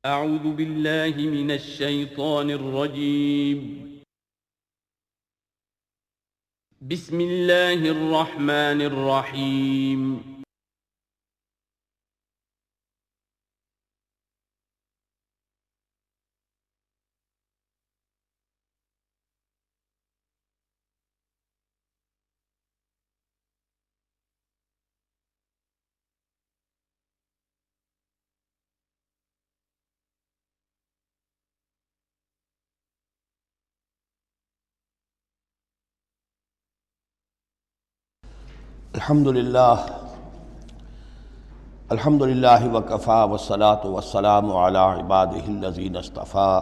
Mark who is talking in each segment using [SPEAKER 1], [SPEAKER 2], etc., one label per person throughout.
[SPEAKER 1] اعوذ باللہ من الشیطان الرجیم بسم اللہ الرحمن الرحیم
[SPEAKER 2] الحمدللہ وکفا والصلاة والسلام علی عبادہ الذین اصطفیٰ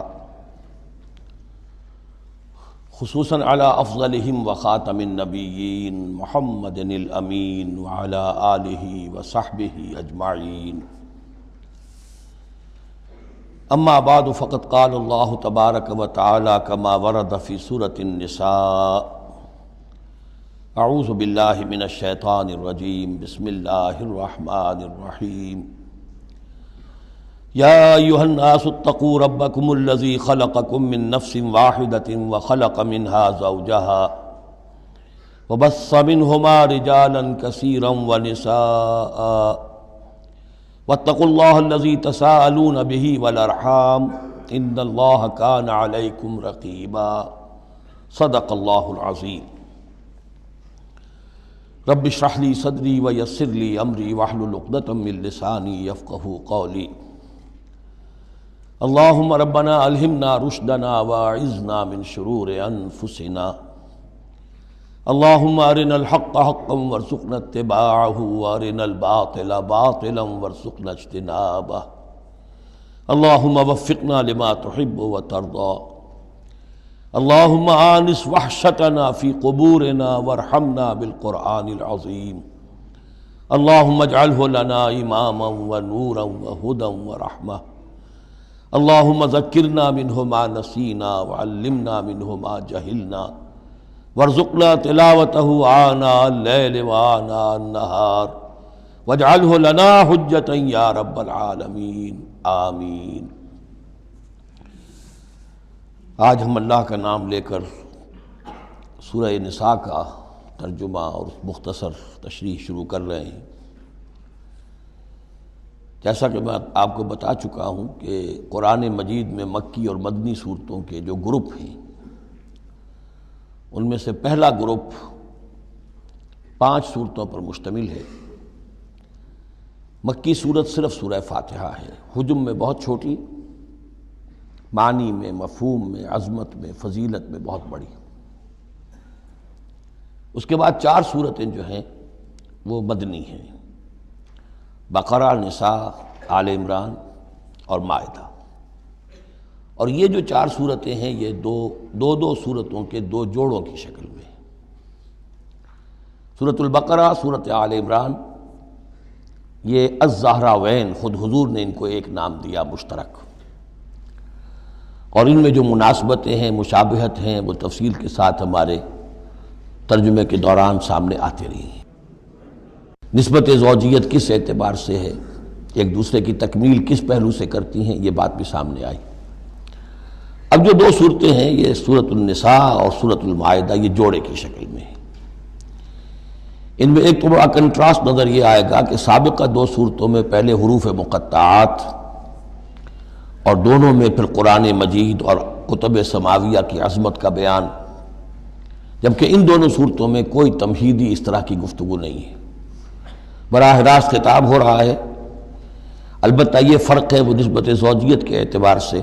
[SPEAKER 2] خصوصاً علی افضلہم وخاتم النبیین محمد الامین وعلی آلہ وصحبہ اجمعین اما بعد فقد قال اللہ تبارک وتعالی کما ورد فی سورة النساء اعوذ باللہ من الشیطان الرجیم بسم اللہ الرحمن الرحیم یا ایہا الناس اتقوا ربکم الذی خلقکم من نفس واحدۃ وخلق منها زوجها وبث منہما رجالا کثیرا ونساء واتقوا اللہ الذی تساءلون به والارحام ان اللہ کان علیکم رقیبا صدق اللہ العظیم رب اشرح لی صدری ویسر لی امری واحلل عقدۃ من لسانی یفقہوا قولی اللہم ربنا الہمنا رشدنا واعذنا من شرور انفسنا اللہم ارنا الحق حقا وارزقنا اتباعہ وارنا الباطل باطلا وارزقنا اجتنابہ اللہم وفقنا لما تحب وترضى اللہم آنس وحشتنا فی قبورنا وارحمنا بالقرآن العظیم اللہم اجعلہ لنا اماما ونورا وہدا ورحمہ اللہم ذکرنا منہ ما نسینا وعلمنا منہ ما جہلنا وارزقنا تلاوتہ آناء اللیل وآناء النہار واجعلہ لنا حجتا یا رب العالمین آمین۔ آج ہم اللہ کا نام لے کر سورہ نساء کا ترجمہ اور مختصر تشریح شروع کر رہے ہیں۔ جیسا کہ میں آپ کو بتا چکا ہوں کہ قرآن مجید میں مکی اور مدنی صورتوں کے جو گروپ ہیں ان میں سے پہلا گروپ 5 صورتوں پر مشتمل ہے۔ مکی صورت صرف سورہ فاتحہ ہے، حجم میں بہت چھوٹی، معنی میں، مفہوم میں، عظمت میں، فضیلت میں بہت بڑی۔ اس کے بعد 4 صورتیں جو ہیں وہ مدنی ہیں، بقرہ، نساء، آل عمران اور مائدہ۔ اور یہ جو 4 صورتیں ہیں یہ دو صورتوں کے 2 جوڑوں کی شکل میں۔ سورۃ البقرہ، سورۃ آل عمران، یہ الزہراوین، خود حضور نے ان کو ایک نام دیا مشترک، اور ان میں جو مناسبتیں ہیں، مشابہت ہیں، وہ تفصیل کے ساتھ ہمارے ترجمے کے دوران سامنے آتے رہی ہیں۔ نسبت زوجیت کس اعتبار سے ہے، ایک دوسرے کی تکمیل کس پہلو سے کرتی ہیں، یہ بات بھی سامنے آئی۔ اب جو 2 صورتیں ہیں یہ سورۃ النساء اور سورۃ المائدہ، یہ جوڑے کی شکل میں ہیں۔ ان میں ایک تو بڑا کنٹراسٹ نظر یہ آئے گا کہ سابقہ 2 صورتوں میں پہلے حروف مقطعات اور دونوں میں پھر قرآن مجید اور کتب سماویہ کی عظمت کا بیان، جبکہ ان دونوں صورتوں میں کوئی تمہیدی اس طرح کی گفتگو نہیں ہے، براہ راست خطاب ہو رہا ہے۔ البتہ یہ فرق ہے وہ نسبت زوجیت کے اعتبار سے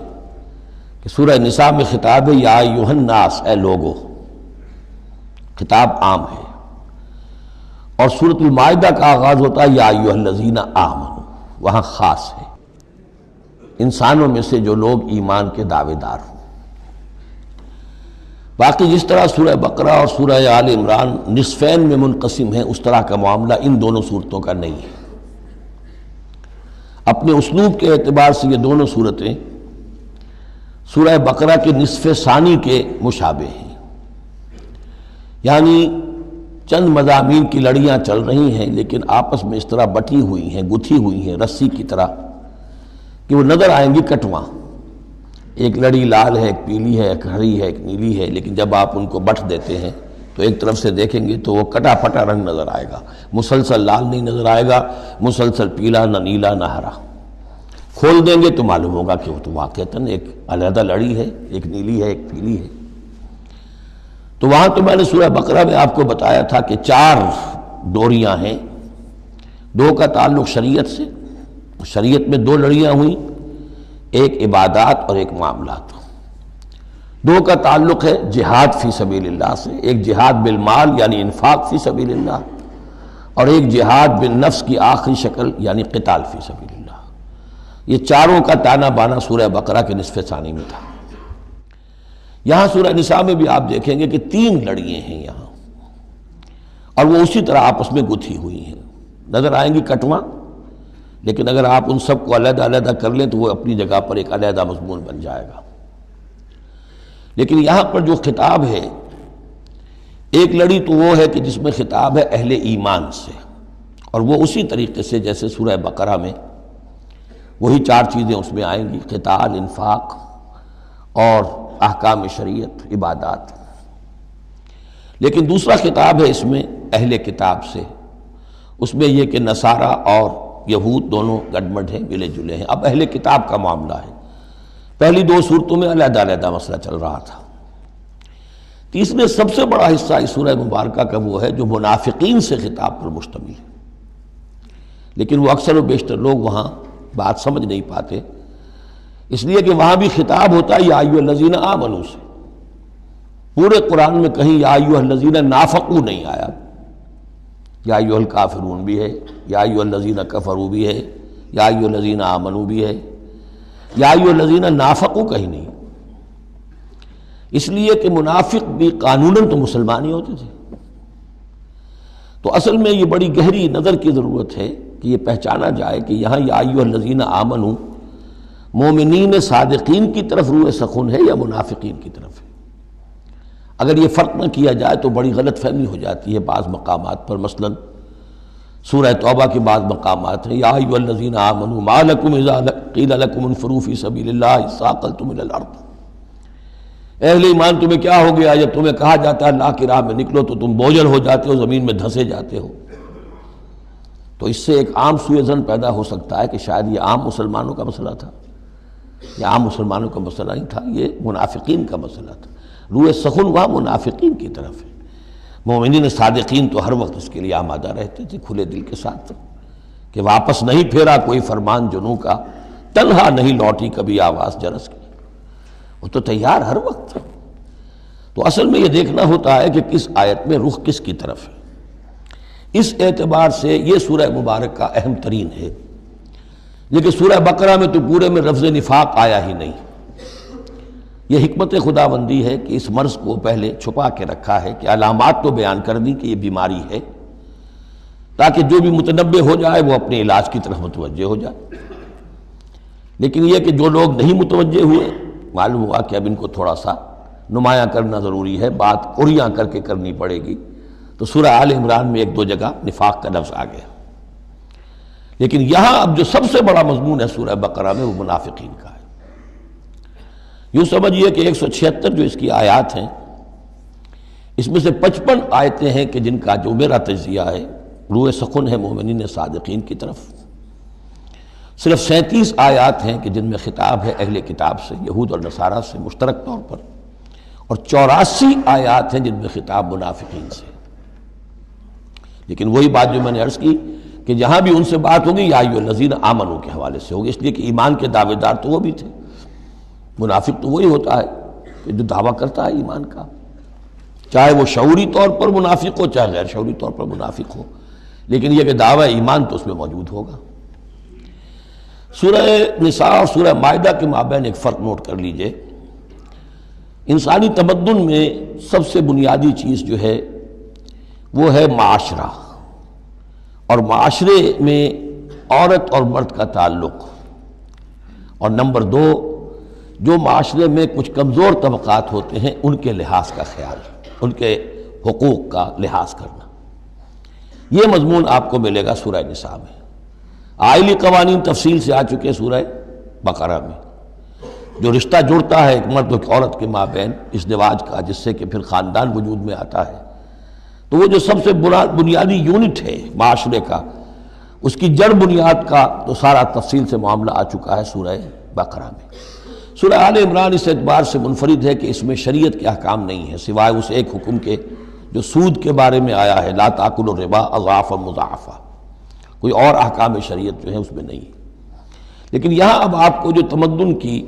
[SPEAKER 2] کہ سورہ نساء میں خطاب ہے یا ایھا الناس، اے لوگو، خطاب عام ہے، اور سورۃ المائدہ کا آغاز ہوتا ہے یا ایھا الذین آمنوا، وہاں خاص ہے، انسانوں میں سے جو لوگ ایمان کے دعوے دار ہوں۔ باقی جس طرح سورہ بقرہ اور سورہ آل عمران نصفین میں منقسم ہیں، اس طرح کا معاملہ ان دونوں صورتوں کا نہیں ہے۔ اپنے اسلوب کے اعتبار سے یہ دونوں صورتیں سورہ بقرہ کے نصف ثانی کے مشابہ ہیں، یعنی چند مضامین کی لڑیاں چل رہی ہیں لیکن آپس میں اس طرح بٹی ہوئی ہیں، گتھی ہوئی ہیں رسی کی طرح، کہ وہ نظر آئیں گی کٹواں، ایک لڑی لال ہے، ایک پیلی ہے، ایک ہری ہے، ایک نیلی ہے، لیکن جب آپ ان کو بٹ دیتے ہیں تو ایک طرف سے دیکھیں گے تو وہ کٹا پھٹا رنگ نظر آئے گا، مسلسل لال نہیں نظر آئے گا، مسلسل پیلا، نہ نیلا نہ ہرا۔ کھول دیں گے تو معلوم ہوگا کہ وہ تو واقعتاً ایک علیحدہ لڑی ہے، ایک نیلی ہے، ایک پیلی ہے۔ تو وہاں تو میں نے سورہ بقرہ میں آپ کو بتایا تھا کہ 4 ڈوریاں ہیں، 2 کا تعلق شریعت سے، شریعت میں 2 لڑیاں ہوئیں، ایک عبادات اور ایک معاملات۔ 2 کا تعلق ہے جہاد فی سبیل اللہ سے، ایک جہاد بالمال یعنی انفاق فی سبیل اللہ، اور ایک جہاد بالنفس کی آخری شکل یعنی قتال فی سبیل اللہ۔ یہ چاروں کا تانا بانا سورہ بقرہ کے نصف ثانی میں تھا۔ یہاں سورہ نساء میں بھی آپ دیکھیں گے کہ 3 لڑیاں ہیں یہاں، اور وہ اسی طرح آپس میں گتھی ہوئی ہیں، نظر آئیں گی کٹواں، لیکن اگر آپ ان سب کو علیحدہ علیحدہ کر لیں تو وہ اپنی جگہ پر ایک علیحدہ مضمون بن جائے گا۔ لیکن یہاں پر جو خطاب ہے، ایک لڑی تو وہ ہے کہ جس میں خطاب ہے اہل ایمان سے، اور وہ اسی طریقے سے جیسے سورہ بقرہ میں وہی 4 چیزیں اس میں آئیں گی، قتال، انفاق اور احکام شریعت، عبادات۔ لیکن دوسرا خطاب ہے اس میں اہل کتاب سے، اس میں یہ کہ نصارہ اور یہود دونوں گڈمڈ ہیں، ملے جلے ہیں۔ اب اہل کتاب کا معاملہ ہے، پہلی 2 صورتوں میں علیحدہ علیحدہ مسئلہ چل رہا تھا۔ تیسرے سب سے بڑا حصہ اس سورہ مبارکہ کا وہ ہے جو منافقین سے خطاب پر مشتمل ہے، لیکن وہ اکثر و بیشتر لوگ وہاں بات سمجھ نہیں پاتے، اس لیے کہ وہاں بھی خطاب ہوتا ہے یا ایھا الذین آمنوا سے۔ پورے قرآن میں کہیں یا ایھا الذین نافقوا نہیں آیا، یا ایھا الکافرون بھی ہے، یا ایھا الذین کفروا بھی ہے، یا ایھا الذین آمنوا بھی ہے، یا ایھا الذین نافقوا کہیں نہیں، اس لیے کہ منافق بھی قانوناً تو مسلمان ہی ہوتے تھے۔ تو اصل میں یہ بڑی گہری نظر کی ضرورت ہے کہ یہ پہچانا جائے کہ یہاں یا ایھا الذین آمنوا مومنین صادقین کی طرف روح سخن ہے یا منافقین کی طرف ہے۔ اگر یہ فرق نہ کیا جائے تو بڑی غلط فہمی ہو جاتی ہے بعض مقامات پر، مثلا سورہ توبہ کے بعض مقامات ہیں، یا ایھا الذین آمنوا ما لکم اذا قیل لکم انفروا فی سبیل اللہ اثاقلتم الی الارض۔ اہل ایمان تمہیں کیا ہو گیا جب تمہیں کہا جاتا ہے اللہ کی راہ میں نکلو تو تم بوجھل ہو جاتے ہو، زمین میں دھنسے جاتے ہو۔ تو اس سے ایک عام سوء ظن پیدا ہو سکتا ہے کہ شاید یہ عام مسلمانوں کا مسئلہ تھا۔ یہ عام مسلمانوں کا مسئلہ نہیں تھا، یہ منافقین کا مسئلہ تھا۔ روح سخن وہاں منافقین کی طرف ہے، مومنین صادقین تو ہر وقت اس کے لیے آمادہ رہتے تھے کھلے دل کے ساتھ کہ واپس نہیں پھیرا کوئی فرمان جنوں کا، تنہا نہیں لوٹی کبھی آواز جرس کی، وہ تو تیار ہر وقت۔ تو اصل میں یہ دیکھنا ہوتا ہے کہ کس آیت میں رخ کس کی طرف ہے۔ اس اعتبار سے یہ سورہ مبارک کا اہم ترین ہے، لیکن سورہ بقرہ میں تو پورے میں لفظ نفاق آیا ہی نہیں۔ یہ حکمت خداوندی ہے کہ اس مرض کو پہلے چھپا کے رکھا ہے، کہ علامات تو بیان کر دی کہ یہ بیماری ہے، تاکہ جو بھی متنبہ ہو جائے وہ اپنے علاج کی طرف متوجہ ہو جائے۔ لیکن یہ کہ جو لوگ نہیں متوجہ ہوئے، معلوم ہوا کہ اب ان کو تھوڑا سا نمایاں کرنا ضروری ہے، بات اڑیاں کر کے کرنی پڑے گی۔ تو سورہ آل عمران میں 1-2 جگہ نفاق کا لفظ آ گیا، لیکن یہاں اب جو سب سے بڑا مضمون ہے سورہ بقرہ میں وہ منافقین کا ہے۔ یوں سمجھیے کہ 176 جو اس کی آیات ہیں، اس میں سے 55 آیتیں ہیں کہ جن کا جو میرا تجزیہ ہے روح سخن ہے مومنین صادقین کی طرف، صرف 37 آیات ہیں کہ جن میں خطاب ہے اہل کتاب سے، یہود اور نصارہ سے مشترک طور پر، اور 84 آیات ہیں جن میں خطاب منافقین سے۔ لیکن وہی بات جو میں نے عرض کی کہ جہاں بھی ان سے بات ہوگی یا ایھا الذین آمنوا کے حوالے سے ہوگی، اس لیے کہ ایمان کے دعوے دار تو وہ بھی تھے۔ منافق تو وہی ہوتا ہے کہ جو دعویٰ کرتا ہے ایمان کا، چاہے وہ شعوری طور پر منافق ہو چاہے غیر شعوری طور پر منافق ہو، لیکن یہ کہ دعویٰ ایمان تو اس میں موجود ہوگا۔ سورہ نساء اور سورہ مائدہ کے مابین ایک فرق نوٹ کر لیجئے۔ انسانی تمدن میں سب سے بنیادی چیز جو ہے وہ ہے معاشرہ، اور معاشرے میں عورت اور مرد کا تعلق، اور نمبر 2 جو معاشرے میں کچھ کمزور طبقات ہوتے ہیں ان کے لحاظ کا خیال، ان کے حقوق کا لحاظ کرنا۔ یہ مضمون آپ کو ملے گا سورہ نساء میں۔ آئلی قوانین تفصیل سے آ چکے سورہ بقرہ میں، جو رشتہ جڑتا ہے ایک مرد و ایک عورت کے مابین ازدواج کا، جس سے کہ پھر خاندان وجود میں آتا ہے، تو وہ جو سب سے بنیادی یونٹ ہے معاشرے کا، اس کی جڑ بنیاد کا تو سارا تفصیل سے معاملہ آ چکا ہے سورہ بقرہ میں۔ سورہ آل عمران اس اعتبار سے منفرد ہے کہ اس میں شریعت کے احکام نہیں ہیں سوائے اس ایک حکم کے جو سود کے بارے میں آیا ہے، لا تاکلوا الربا اضعافا مضاعفا، کوئی اور احکام شریعت جو ہے اس میں نہیں۔ لیکن یہاں اب آپ کو جو تمدن کی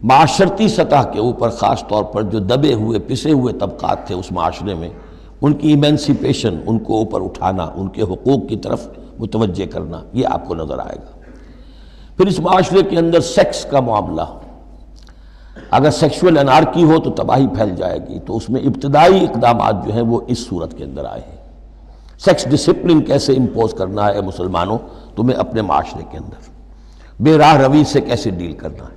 [SPEAKER 2] معاشرتی سطح کے اوپر خاص طور پر جو دبے ہوئے پسے ہوئے طبقات تھے اس معاشرے میں، ان کی ایمینسیپیشن، ان کو اوپر اٹھانا، ان کے حقوق کی طرف متوجہ کرنا، یہ آپ کو نظر آئے گا۔ پھر اس معاشرے کے اندر سیکس کا معاملہ، اگر سیکشول انارکی ہو تو تباہی پھیل جائے گی، تو اس میں ابتدائی اقدامات جو ہیں وہ اس صورت کے اندر آئے ہیں۔ سیکس ڈسپلن کیسے امپوز کرنا ہے مسلمانوں تمہیں اپنے معاشرے کے اندر، بے راہ روی سے کیسے ڈیل کرنا ہے۔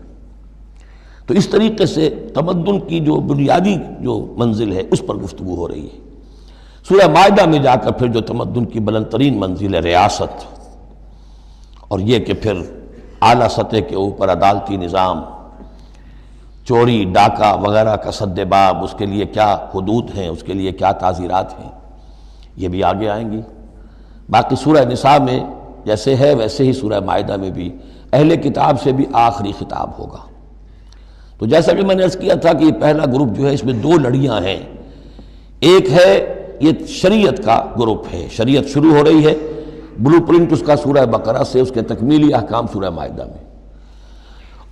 [SPEAKER 2] تو اس طریقے سے تمدن کی جو بنیادی جو منزل ہے اس پر گفتگو ہو رہی ہے۔ سورہ مائدہ میں جا کر پھر جو تمدن کی بلند ترین منزل ہے ریاست، اور یہ کہ پھر اعلیٰ سطح کے اوپر عدالتی نظام، چوری ڈاکہ وغیرہ کا سد باب، اس کے لیے کیا حدود ہیں، اس کے لیے کیا تعزیرات ہیں، یہ بھی آگے آئیں گی۔ باقی سورہ نساء میں جیسے ہے ویسے ہی سورہ مائدہ میں بھی اہل کتاب سے بھی آخری خطاب ہوگا۔ تو جیسا کہ میں نے عرض کیا تھا کہ یہ پہلا گروپ جو ہے اس میں دو لڑیاں ہیں، ایک ہے یہ شریعت کا گروپ ہے، شریعت شروع ہو رہی ہے، بلو پرنٹ اس کا سورہ بقرہ سے، اس کے تکمیلی احکام سورہ مائدہ میں،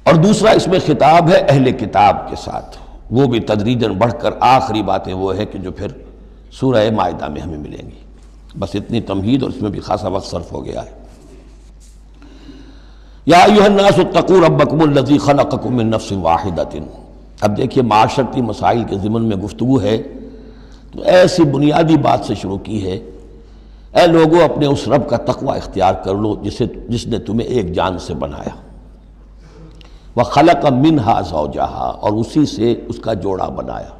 [SPEAKER 2] اور دوسرا اس میں خطاب ہے اہل کتاب کے ساتھ، وہ بھی تدریجاً بڑھ کر آخری باتیں وہ ہے کہ جو پھر سورہ مائدہ میں ہمیں ملیں گی۔ بس اتنی تمہید، اور اس میں بھی خاصا وقت صرف ہو گیا ہے۔ یا ایھا الناس اتقوا ربکم الذی خلقکم من نفس واحدۃ۔ اب دیکھیے معاشرتی مسائل کے ضمن میں گفتگو ہے تو ایسی بنیادی بات سے شروع کی ہے، اے لوگوں اپنے اس رب کا تقوی اختیار کر لو جس نے تمہیں ایک جان سے بنایا، وَخَلَقَ مِنْهَا زَوْجَهَا، اور اسی سے اس کا جوڑا بنایا۔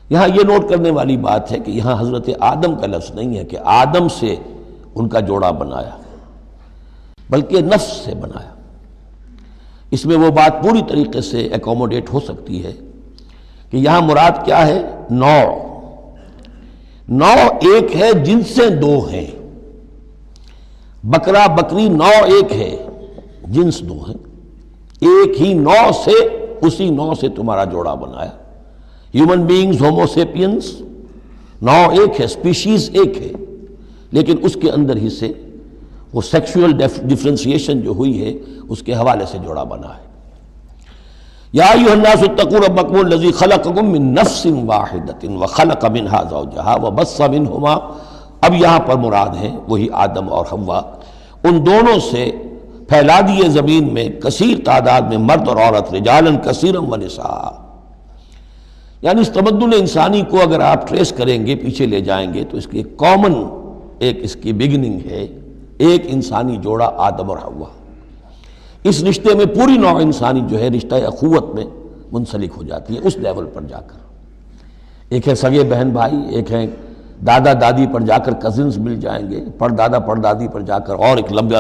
[SPEAKER 2] یہاں یہ نوٹ کرنے والی بات ہے کہ یہاں حضرت آدم کا لفظ نہیں ہے کہ آدم سے ان کا جوڑا بنایا، بلکہ نفس سے بنایا۔ اس میں وہ بات پوری طریقے سے ایکوموڈیٹ ہو سکتی ہے کہ یہاں مراد کیا ہے، نوع ایک ہے، جنسیں دو ہیں، بکرا بکری نوع ایک ہے، جنس دو ہیں، ایک ہی نوع سے، اسی نوع سے تمہارا جوڑا بنایا۔ ہیومن بینگز ہومو سیپینس نوع ایک ہے، اسپیشیز ایک ہے، لیکن اس کے اندر ہی سے وہ سیکشول ڈفرینسیشن جو ہوئی ہے اس کے حوالے سے جوڑا بنا ہے۔ یا ایھا الناس اتقوا ربکم الذی خلقکم من نفس واحدۃ وخلق منها زوجها وبث منہما، اب یہاں پر مراد ہیں وہی آدم اور حوا، ان دونوں سے پھیلا دیے زمین میں کثیر تعداد میں مرد اور عورت، رجالا کثیرا ونساء۔ یعنی اس تمدن انسانی کو اگر آپ ٹریس کریں گے، پیچھے لے جائیں گے، تو اس کی ایک کامن اس کی بگننگ ہے، ایک انسانی جوڑا آدم اور حوا۔ اس رشتے میں پوری نوع انسانی جو ہے رشتہ اخوت میں منسلک ہو جاتی ہے، اس لیول پر جا کر۔ ایک ہے سگے بہن بھائی، ایک ہے دادا دادی پر جا کر کزنز مل جائیں گے، پردادا پردادی پر جا کر اور ایک لمبا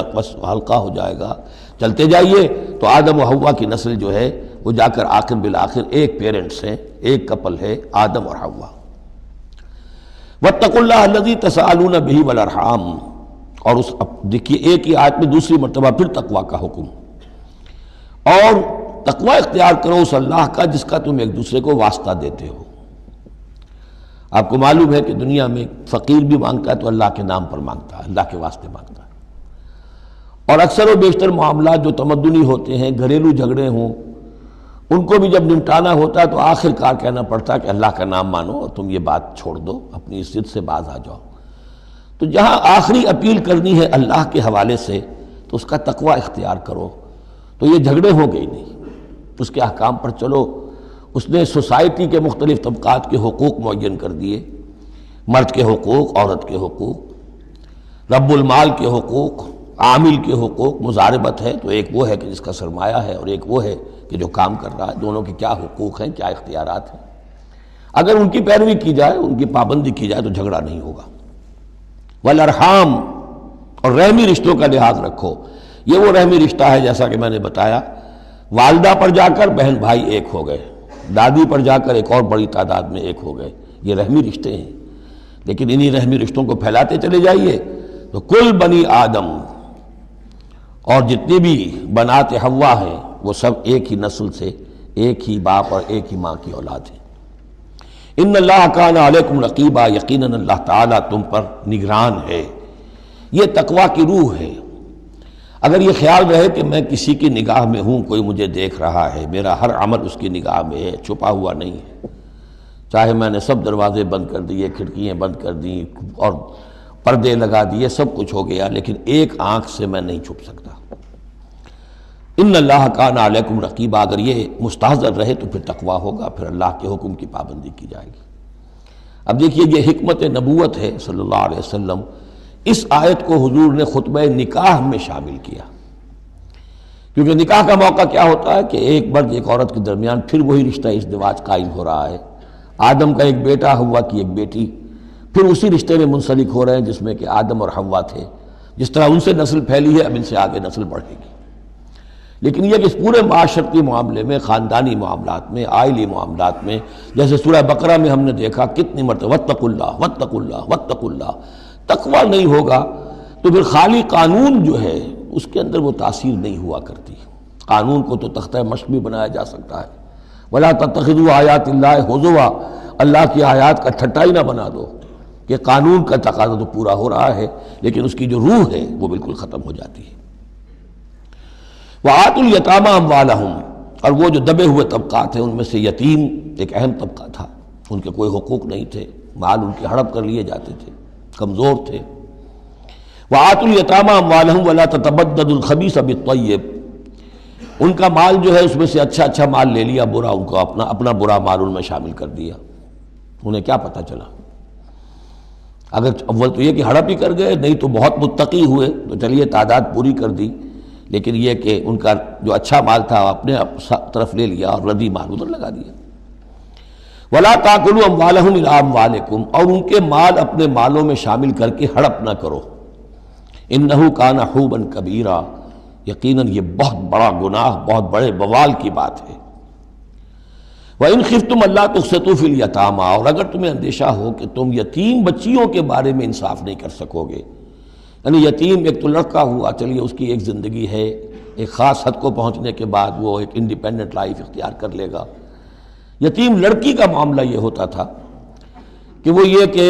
[SPEAKER 2] حلقہ ہو جائے گا، چلتے جائیے تو آدم و حوا کی نسل جو ہے وہ جا کر آخر بالآخر ایک پیرنٹس ہیں، ایک کپل ہے، آدم اور حوا۔ واتقوا اللہ الذی تساءلون بہ والارحام، اور اس دیکھیے ایک ہی آیت میں دوسری مرتبہ پھر تقوی کا حکم، اور تقوی اختیار کرو اس اللہ کا جس کا تم ایک دوسرے کو واسطہ دیتے ہو۔ آپ کو معلوم ہے کہ دنیا میں فقیر بھی مانگتا ہے تو اللہ کے نام پر مانگتا ہے، اللہ کے واسطے مانگتا ہے، اور اکثر و بیشتر معاملات جو تمدنی ہوتے ہیں، گھریلو جھگڑے ہوں، ان کو بھی جب نمٹانا ہوتا ہے تو آخر کار کہنا پڑتا ہے کہ اللہ کا نام مانو اور تم یہ بات چھوڑ دو، اپنی عزت سے باز آ جاؤ۔ تو جہاں آخری اپیل کرنی ہے اللہ کے حوالے سے تو اس کا تقوی اختیار کرو، تو یہ جھگڑے ہو گئی نہیں، اس کے احکام پر چلو۔ اس نے سوسائٹی کے مختلف طبقات کے حقوق معین کر دیے، مرد کے حقوق، عورت کے حقوق، رب المال کے حقوق، عامل کے حقوق، مضاربت ہے تو ایک وہ ہے کہ جس کا سرمایہ ہے، اور ایک وہ ہے کہ جو کام کر رہا ہے، دونوں کے کیا حقوق ہیں، کیا اختیارات ہیں۔ اگر ان کی پیروی کی جائے، ان کی پابندی کی جائے تو جھگڑا نہیں ہوگا۔ والارحام، اور رحمی رشتوں کا لحاظ رکھو۔ یہ وہ رحمی رشتہ ہے جیسا کہ میں نے بتایا، والدہ پر جا کر بہن بھائی ایک ہو گئے، دادی پر جا کر ایک اور بڑی تعداد میں ایک ہو گئے، یہ رحمی رشتے ہیں۔ لیکن انہی رحمی رشتوں کو پھیلاتے چلے جائیے تو کل بنی آدم، اور جتنی بھی بنات حوا ہیں وہ سب ایک ہی نسل سے، ایک ہی باپ اور ایک ہی ماں کی اولاد ہیں۔ ان اللہ کان علیکم رقیبا، یقیناً اللہ تعالیٰ تم پر نگران ہے۔ یہ تقویٰ کی روح ہے۔ اگر یہ خیال رہے کہ میں کسی کی نگاہ میں ہوں، کوئی مجھے دیکھ رہا ہے، میرا ہر عمل اس کی نگاہ میں ہے، چھپا ہوا نہیں ہے، چاہے میں نے سب دروازے بند کر دیے، کھڑکیاں بند کر دیں اور پردے لگا دیے، سب کچھ ہو گیا، لیکن ایک آنکھ سے میں نہیں چھپ سکتا۔ ان اللہ کان علیکم رقیبا، اگر یہ مستحضر رہے تو پھر تقویٰ ہوگا، پھر اللہ کے حکم کی پابندی کی جائے گی۔ اب دیکھیے یہ حکمت نبوت ہے صلی اللہ علیہ وسلم۔ اس آیت کو حضور نے خطبہ نکاح میں شامل کیا، کیونکہ نکاح کا موقع کیا ہوتا ہے کہ ایک مرد ایک عورت کے درمیان پھر وہی رشتہ ازدواج قائم ہو رہا ہے، آدم کا ایک بیٹا، حوا کی ایک بیٹی، پھر اسی رشتے میں منسلک ہو رہے ہیں جس میں کہ آدم اور حوا تھے۔ جس طرح ان سے نسل پھیلی ہے، اب ان سے آگے نسل بڑھے گی۔ لیکن یہ کہ اس پورے معاشرتی معاملے میں، خاندانی معاملات میں، عائلی معاملات میں، جیسے سورہ بقرہ میں ہم نے دیکھا کتنی مرتبہ واتقوا اللہ واتقوا اللہ واتقوا اللہ، تقویٰ نہیں ہوگا تو پھر خالی قانون جو ہے اس کے اندر وہ تاثیر نہیں ہوا کرتی۔ قانون کو تو تختہ مشق بھی بنایا جا سکتا ہے، وَلَا تَتَّخِذُوا آیَاتِ اللَّهِ هُزُوًا، اللہ کی آیات کا ٹھٹا ہی نہ بنا دو، کہ قانون کا تقاضا تو پورا ہو رہا ہے لیکن اس کی جو روح ہے وہ بالکل ختم ہو جاتی ہے۔ وَآتُوا الْيَتَامَىٰ أَمْوَالَهُمْ، اور وہ جو دبے ہوئے طبقات ہیں ان میں سے یتیم ایک اہم طبقہ تھا، ان کے کوئی حقوق نہیں تھے، مال ان کے ہڑپ کر لیے جاتے تھے، کمزور تھے۔ وَآتُوا الْيَتَامَىٰ أَمْوَالَهُمْ وَلَا تَتَبَدَّلُوا الْخَبِيثَ بِالطَّيِّبِ، ان کا مال جو ہے اس میں سے اچھا مال لے لیا، برا ان کو اپنا برا مال ان میں شامل کر دیا۔ انہیں کیا پتہ چلا؟ اگر اول تو یہ کہ ہڑپ ہی کر گئے، نہیں تو بہت متقی ہوئے تو چلیے تعداد پوری کر دی، لیکن یہ کہ ان کا جو اچھا مال تھا اپنے طرف لے لیا اور ردی مال ادھر لگا دیا۔ وَلَا تَأْكُلُوا أَمْوَالَهُمْ إِلَىٰ أَمْوَالِكُمْ، اور ان کے مال اپنے مالوں میں شامل کر کے ہڑپ نہ کرو۔ إِنَّهُ كَانَ حُوبًا كَبِيرًا، یقیناً یہ بہت بڑا گناہ، بہت بڑے بوال کی بات ہے۔ وَإِنْ خِفْتُمْ أَلَّا تُقْسِطُوا فِي الْيَتَامَىٰ، اور اگر تمہیں اندیشہ ہو کہ تم یتیم بچیوں کے بارے میں انصاف نہیں کر سکو گے، یعنی یتیم ایک تو لڑکا ہوا، چلیے اس کی ایک زندگی ہے، ایک خاص حد کو پہنچنے کے بعد وہ ایک انڈیپینڈنٹ لائف اختیار کر لے گا۔ یتیم لڑکی کا معاملہ یہ ہوتا تھا کہ وہ یہ کہ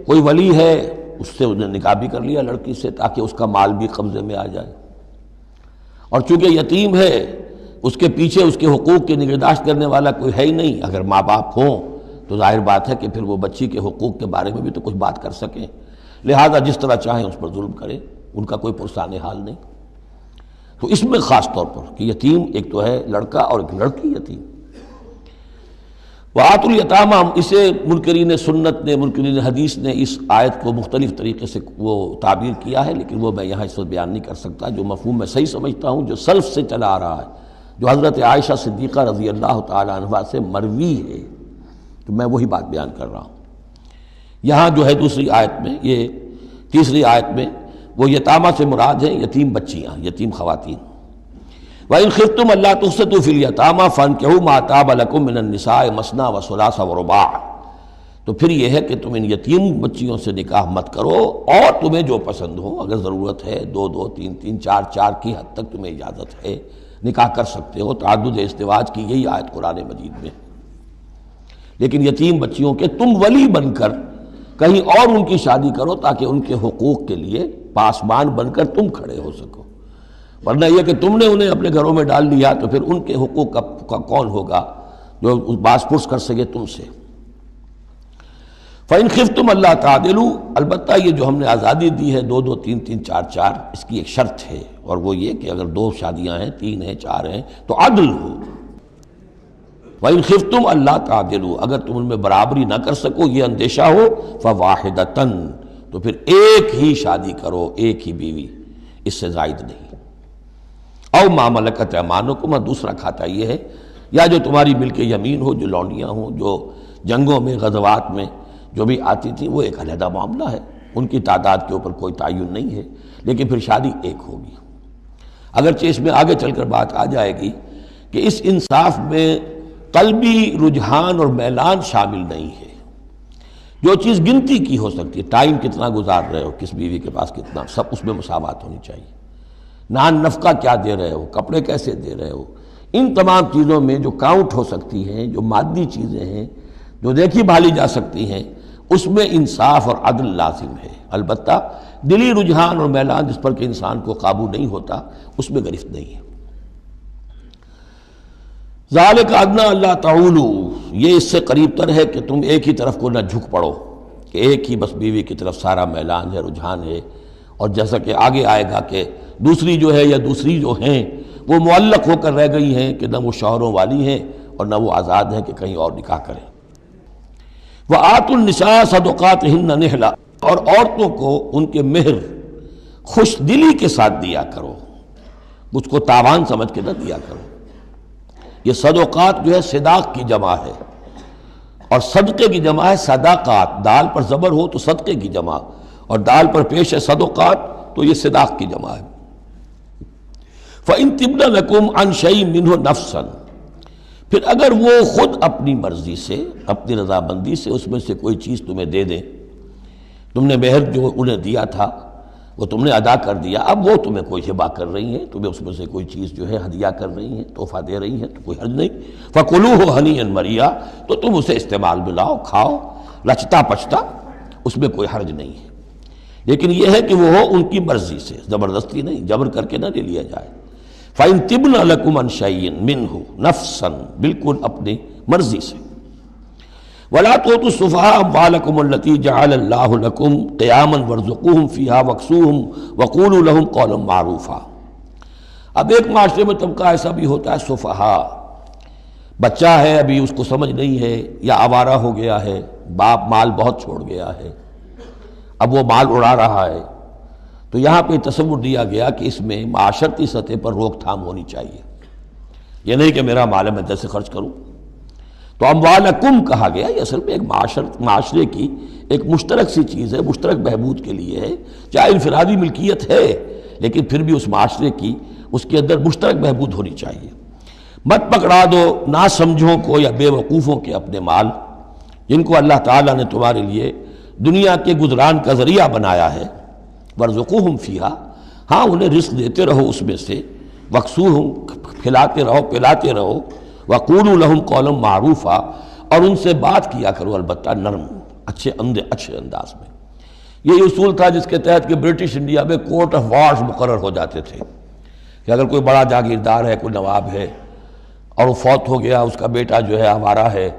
[SPEAKER 2] کوئی ولی ہے، اس سے انہیں نکاح بھی کر لیا لڑکی سے تاکہ اس کا مال بھی قبضے میں آ جائے، اور چونکہ یتیم ہے اس کے پیچھے اس کے حقوق کی نگہداشت کرنے والا کوئی ہے ہی نہیں۔ اگر ماں باپ ہوں تو ظاہر بات ہے کہ پھر وہ بچی کے حقوق کے بارے میں بھی تو کچھ بات کر سکیں، لہذا جس طرح چاہیں اس پر ظلم کریں، ان کا کوئی پرسان حال نہیں۔ تو اس میں خاص طور پر کہ یتیم ایک تو ہے لڑکا اور ایک لڑکی یتیم۔ وَآتُوا الْيَتَامَىٰ، اسے منکرین سنت نے، منکرین حدیث نے اس آیت کو مختلف طریقے سے وہ تعبیر کیا ہے، لیکن وہ میں یہاں اس وقت بیان نہیں کر سکتا۔ جو مفہوم میں صحیح سمجھتا ہوں، جو سلف سے چلا آ رہا ہے، جو حضرت عائشہ صدیقہ رضی اللہ تعالی عنہا سے مروی ہے، تو میں وہی بات بیان کر رہا ہوں۔ یہاں جو ہے دوسری آیت میں، یہ تیسری آیت میں، وہ یتامہ سے مراد ہیں یتیم بچیاں، یتیم خواتین۔ وَإِنْ خِفْتُمْ أَلَّا تُقْسِطُوا فِي الْيَتَامَىٰ فَانكِحُوا مَا طَابَ لَكُم مِّنَ النِّسَاءِ مَثْنَىٰ وَثُلَاثَ وَرُبَاعَ، تو پھر یہ ہے کہ تم ان یتیم بچیوں سے نکاح مت کرو، اور تمہیں جو پسند ہو، اگر ضرورت ہے دو دو تین تین چار چار کی حد تک تمہیں اجازت ہے، نکاح کر سکتے ہو۔ تعدد ازدواج کی یہی آیت قرآن مجید میں، لیکن یتیم بچیوں کے تم ولی بن کر کہیں اور ان کی شادی کرو تاکہ ان کے حقوق کے لیے پاسبان بن کر تم کھڑے ہو سکو، ورنہ یہ کہ تم نے انہیں اپنے گھروں میں ڈال دیا تو پھر ان کے حقوق کا کون ہوگا جو باز پرس کر سکے تم سے۔ فَإِنْ خِفْتُمْ أَلَّا تَعْدِلُوا، البتہ یہ جو ہم نے آزادی دی ہے دو دو تین تین چار چار، اس کی ایک شرط ہے، اور وہ یہ کہ اگر دو شادیاں ہیں، تین ہیں، چار ہیں، تو عدل ہو۔ وَإِنْ خِفْتُمْ أَلَّا تَعْدِلُوا، اگر تم ان میں برابری نہ کر سکو، یہ اندیشہ ہو، فَوَاحِدَةً، تو پھر ایک ہی شادی کرو، ایک ہی بیوی، اس سے زائد نہیں۔ او ما ملکت ایمانکم، اور دوسرا کھاتا یہ ہے، یا جو تمہاری ملک یمین ہو، جو لونڈیاں ہوں، جو جنگوں میں غزوات میں جو بھی آتی تھیں، وہ ایک علیحدہ معاملہ ہے، ان کی تعداد کے اوپر کوئی تعین نہیں ہے، لیکن پھر شادی ایک ہوگی۔ اگرچہ اس میں آگے چل کر بات آ جائے گی کہ اس انصاف میں قلبی رجحان اور میلان شامل نہیں ہے۔ جو چیز گنتی کی ہو سکتی ہے، ٹائم کتنا گزار رہے ہو، کس بیوی کے پاس کتنا، سب اس میں مساوات ہونی چاہیے۔ نان نفقہ کیا دے رہے ہو، کپڑے کیسے دے رہے ہو، ان تمام چیزوں میں جو کاؤنٹ ہو سکتی ہیں، جو مادی چیزیں ہیں، جو دیکھی بھالی جا سکتی ہیں، اس میں انصاف اور عدل لازم ہے۔ البتہ دلی رجحان اور میلان جس پر کہ انسان کو قابو نہیں ہوتا، اس میں گرفت نہیں ہے۔ ذالک ادنیٰ اللہ تعولوا، یہ اس سے قریب تر ہے کہ تم ایک ہی طرف کو نہ جھک پڑو، کہ ایک ہی بس بیوی کی طرف سارا میلان ہے، رجحان ہے۔ اور جیسا کہ آگے آئے گا کہ دوسری جو ہے یا دوسری جو ہیں وہ معلق ہو کر رہ گئی ہیں کہ نہ وہ شوہروں والی ہیں اور نہ وہ آزاد ہیں کہ کہیں اور نکاح کریں۔ وَآتُوا النِّسَاءَ صَدُقَاتِهِنَّ نِحْلًا، اور عورتوں کو ان کے مہر خوش دلی کے ساتھ دیا کرو، مجھ کو تاوان سمجھ کے نہ دیا کرو۔ یہ صدقات جو ہے صداق کی جمع ہے، اور صدقے کی جمع ہے صداقات۔ دال پر زبر ہو تو صدقے کی جمع، اور دال پر پیش ہے صدقات تو یہ صداق کی جمع ہے۔ فَإِن تِبْنَ لَكُمْ عَنْ شَيْءٍ مِّنْهُ نَفْسًا، پھر اگر وہ خود اپنی مرضی سے، اپنی رضامندی سے اس میں سے کوئی چیز تمہیں دے دیں، تم نے مہر جو انہیں دیا تھا وہ تم نے ادا کر دیا، اب وہ تمہیں کوئی ہبہ کر رہی ہیں، تمہیں اس میں سے کوئی چیز جو ہے ہدیہ کر رہی ہیں، تحفہ دے رہی ہیں، تو کوئی حرج نہیں۔ فَكُلُوهُ هَنِيًّا مَرِيًّا، تو تم اسے استعمال میں لاؤ، کھاؤ لچتا پچتا، اس میں کوئی حرج نہیں ہے۔ لیکن یہ ہے کہ وہ ہو ان کی مرضی سے، زبردستی نہیں، جبر کر کے نہ لے لیا جائے۔ فَإِن تِبْنَ لَكُمْ عَنْ شَيْءٍ مِّنْهُ نَفْسًا، بالکل اپنی مرضی سے۔ وَلَا تُؤْتُوا السُّفَهَاءَ أَمْوَالَكُمُ الَّتِي جَعَلَ اللَّهُ لَكُمْ قِيَامًا وَارْزُقُوهُمْ فِيهَا وَاكْسُوهُمْ وَقُولُوا لَهُمْ قَوْلًا مَّعْرُوفًا۔ اب ایک معاشرے میں طبقہ ایسا بھی ہوتا ہے سفہاء، بچہ ہے ابھی اس کو سمجھ نہیں ہے یا آوارہ ہو گیا ہے، باپ مال بہت چھوڑ گیا ہے، اب وہ مال اڑا رہا ہے، تو یہاں پہ تصور دیا گیا کہ اس میں معاشرتی سطح پر روک تھام ہونی چاہیے۔ یہ نہیں کہ میرا مال ہے میں جیسے خرچ کروں۔ تو اموالکم کہا گیا، یہ اصل میں ایک معاشرے کی ایک مشترک سی چیز ہے، مشترک بہبود کے لیے ہے، چاہے انفرادی ملکیت ہے لیکن پھر بھی اس معاشرے کی اس کے اندر مشترک بہبود ہونی چاہیے۔ مت پکڑا دو ناسمجھوں کو یا بے وقوفوں کے اپنے مال، جن کو اللہ تعالیٰ نے تمہارے لیے دنیا کے گزران کا ذریعہ بنایا ہے۔ وارزقوہم فیہا، ہاں انہیں رزق دیتے رہو اس میں سے، وکسوہم، کھلاتے رہو پلاتے رہو، وقولوا لہم قولا معروفا، اور ان سے بات کیا کرو البتہ نرم، اچھے انداز میں۔ یہ اصول تھا جس کے تحت کہ برٹش انڈیا میں کورٹ آف وارز مقرر ہو جاتے تھے کہ اگر کوئی بڑا جاگیردار ہے، کوئی نواب ہے اور وہ فوت ہو گیا، اس کا بیٹا جو ہے آوارہ ہے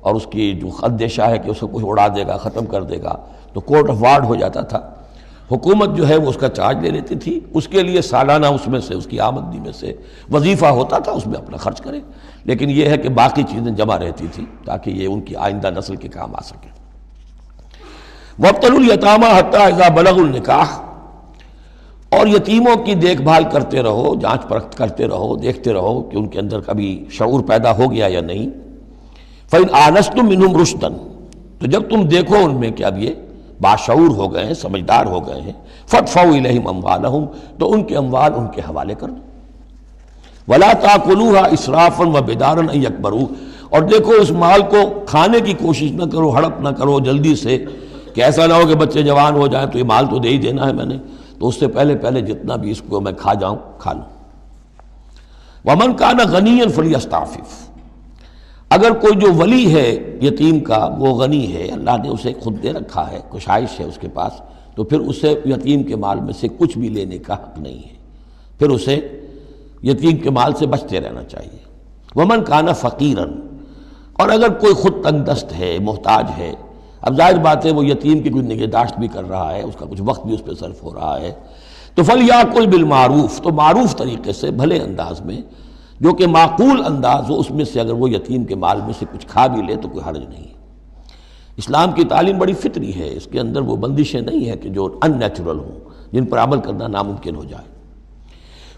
[SPEAKER 2] اور اس کی جو اندیشہ ہے کہ اسے کوئی اڑا دے گا، ختم کر دے گا، تو کورٹ آف وارز ہو جاتا تھا۔ حکومت جو ہے وہ اس کا چارج لے لیتی تھی، اس کے لیے سالانہ اس میں سے، اس کی آمدنی میں سے وظیفہ ہوتا تھا، اس میں اپنا خرچ کرے، لیکن یہ ہے کہ باقی چیزیں جمع رہتی تھی تاکہ یہ ان کی آئندہ نسل کے کام آ سکے۔ وَابْتَلُوا الْيَتَامَىٰ حَتَّىٰ إِذَا بَلَغُوا النِّكَاحَ، اور یتیموں کی دیکھ بھال کرتے رہو، جانچ پرکھ کرتے رہو، دیکھتے رہو کہ ان کے اندر کبھی شعور پیدا ہو گیا یا نہیں۔ فَإِنْ آنَسْتُم مِّنْهُمْ رُشْدًا، تو جب تم دیکھو ان میں کہ اب یہ باشعور ہو گئے ہیں، سمجھدار ہو گئے ہیں، فَادْفَعُوا إِلَيْهِمْ أَمْوَالَهُمْ، تو ان کے اموال ان کے حوالے کر دو۔ وَلَا تَأْكُلُوهَا إِسْرَافًا وَبِدَارًا أَن يَكْبَرُوا، اور دیکھو اس مال کو کھانے کی کوشش نہ کرو، ہڑپ نہ کرو جلدی سے، کہ ایسا نہ ہو کہ بچے جوان ہو جائیں تو یہ مال تو دے ہی دینا ہے میں نے، تو اس سے پہلے جتنا بھی اس کو میں کھا جاؤں کھا لوں۔ وَمَنْ كَانَ غَنِيًّا فَلْيَسْتَعْفِفْ، اگر کوئی جو ولی ہے یتیم کا وہ غنی ہے، اللہ نے اسے خود دے رکھا ہے، کشائش ہے اس کے پاس، تو پھر اسے یتیم کے مال میں سے کچھ بھی لینے کا حق نہیں ہے، پھر اسے یتیم کے مال سے بچتے رہنا چاہیے۔ وَمَنْ كَانَ فَقِيرًا، اور اگر کوئی خود تنگ دست ہے، محتاج ہے، اب ظاہر بات ہے وہ یتیم کی کوئی نگہداشت بھی کر رہا ہے، اس کا کچھ وقت بھی اس پہ صرف ہو رہا ہے، تو فَلْيَأْكُلْ بِالْمَعْرُوفِ، تو معروف طریقے سے، بھلے انداز میں، جو کہ معقول انداز ہو، اس میں سے اگر وہ یتیم کے مال میں سے کچھ کھا بھی لے تو کوئی حرج نہیں ہے۔ اسلام کی تعلیم بڑی فطری ہے، اس کے اندر وہ بندشیں نہیں ہیں کہ جو ان نیچرل ہوں، جن پر عمل کرنا ناممکن ہو جائے۔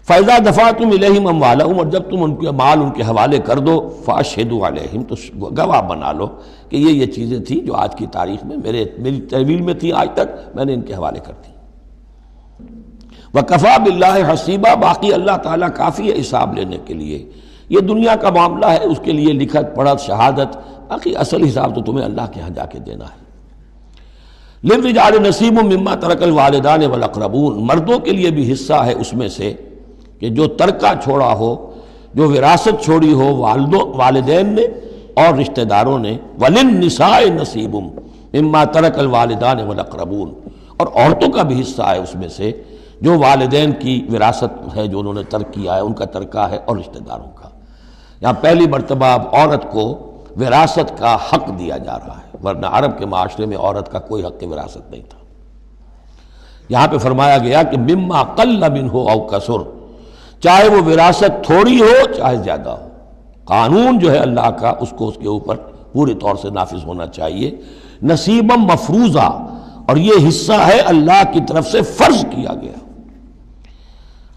[SPEAKER 2] فَإِذَا دَفَعْتُمْ إِلَيْهِمْ أَمْوَالَهُمْ، اور جب تم ان کے مال ان کے حوالے کر دو، فَأَشْهِدُوا عَلَيْهِمْ، تو گواہ بنا لو کہ یہ چیزیں تھیں جو آج کی تاریخ میں میری تحویل میں تھی، آج تک میں نے ان کے حوالے کر دی۔ وَكَفَى بِاللَّهِ حَسِيبًا، باقی اللہ تعالیٰ کافی ہے حساب لینے کے لیے. یہ دنیا کا معاملہ ہے، اس کے لیے لکھت پڑھت شہادت، باقی اصل حساب تو تمہیں اللہ کے ہاں جا کے دینا ہے. لِلرِّجَالِ نَصِيبٌ مِّمَّا تَرَكَ الْوَالِدَانِ وَالْأَقْرَبُونَ، مردوں کے لیے بھی حصہ ہے اس میں سے کہ جو ترکہ چھوڑا ہو، جو وراثت چھوڑی ہو والدین نے اور رشتہ داروں نے. وَلِلنِّسَاءِ نَصِيبٌ مِّمَّا تَرَكَ الْوَالِدَانِ وَالْأَقْرَبُونَ، اور عورتوں کا بھی حصہ ہے اس میں سے جو والدین کی وراثت ہے، جو انہوں نے ترک کیا ہے، ان کا ترکہ ہے، اور رشتہ داروں کا. یہاں پہلی مرتبہ اب عورت کو وراثت کا حق دیا جا رہا ہے، ورنہ عرب کے معاشرے میں عورت کا کوئی حق وراثت نہیں تھا. یہاں پہ فرمایا گیا کہ مما قل منہ او کثر، چاہے وہ وراثت تھوڑی ہو چاہے زیادہ ہو، قانون جو ہے اللہ کا اس کو اس کے اوپر پوری طور سے نافذ ہونا چاہیے. نصیبا مفروضہ، اور یہ حصہ ہے اللہ کی طرف سے فرض کیا گیا.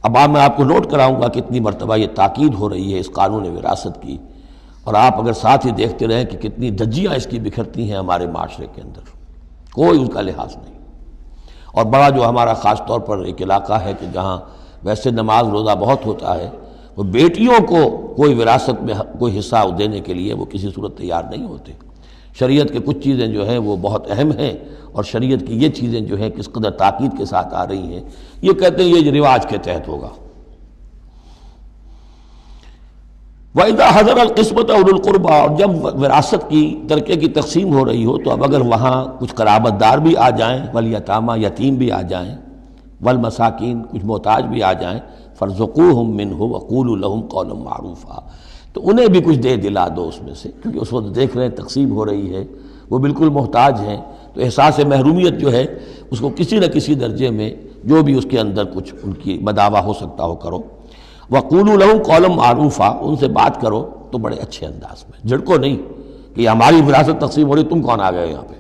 [SPEAKER 2] اب میں آپ کو نوٹ کراؤں گا کتنی مرتبہ یہ تاکید ہو رہی ہے اس قانون وراثت کی، اور آپ اگر ساتھ ہی دیکھتے رہیں کہ کتنی دھجیاں اس کی بکھرتی ہیں ہمارے معاشرے کے اندر، کوئی اس کا لحاظ نہیں. اور بڑا جو ہمارا خاص طور پر ایک علاقہ ہے کہ جہاں ویسے نماز روزہ بہت ہوتا ہے، وہ بیٹیوں کو کوئی وراثت میں کوئی حصہ دینے کے لیے وہ کسی صورت تیار نہیں ہوتے. شریعت کے کچھ چیزیں جو ہیں وہ بہت اہم ہیں، اور شریعت کی یہ چیزیں جو ہیں کس قدر تاکید کے ساتھ آ رہی ہیں، یہ کہتے ہیں یہ رواج کے تحت ہوگا. وَإِذَا حَضَرَ الْقِسْمَةَ أُولُو الْقُرْبَىٰ، اور جب وراثت کی ترکے کی تقسیم ہو رہی ہو تو اب اگر وہاں کچھ قرابت دار بھی آ جائیں، والیتامى، یتیم بھی آ جائیں، والمساکین، کچھ محتاج بھی آ جائیں، فارزقوہم منہ وقولوا لہم قولا معروفا، تو انہیں بھی کچھ دے دلا دو اس میں سے، کیونکہ اس وقت دیکھ رہے ہیں تقسیم ہو رہی ہے، وہ بالکل محتاج ہیں، تو احساس محرومیت جو ہے اس کو کسی نہ کسی درجے میں جو بھی اس کے اندر کچھ ان کی مداوع ہو سکتا ہو کرو. وقولوا لہم قولا معروفا، ان سے بات کرو تو بڑے اچھے انداز میں، جھڑکو نہیں کہ یہ ہماری وراثت تقسیم ہو رہی، تم کون آ گئے یہاں پہ.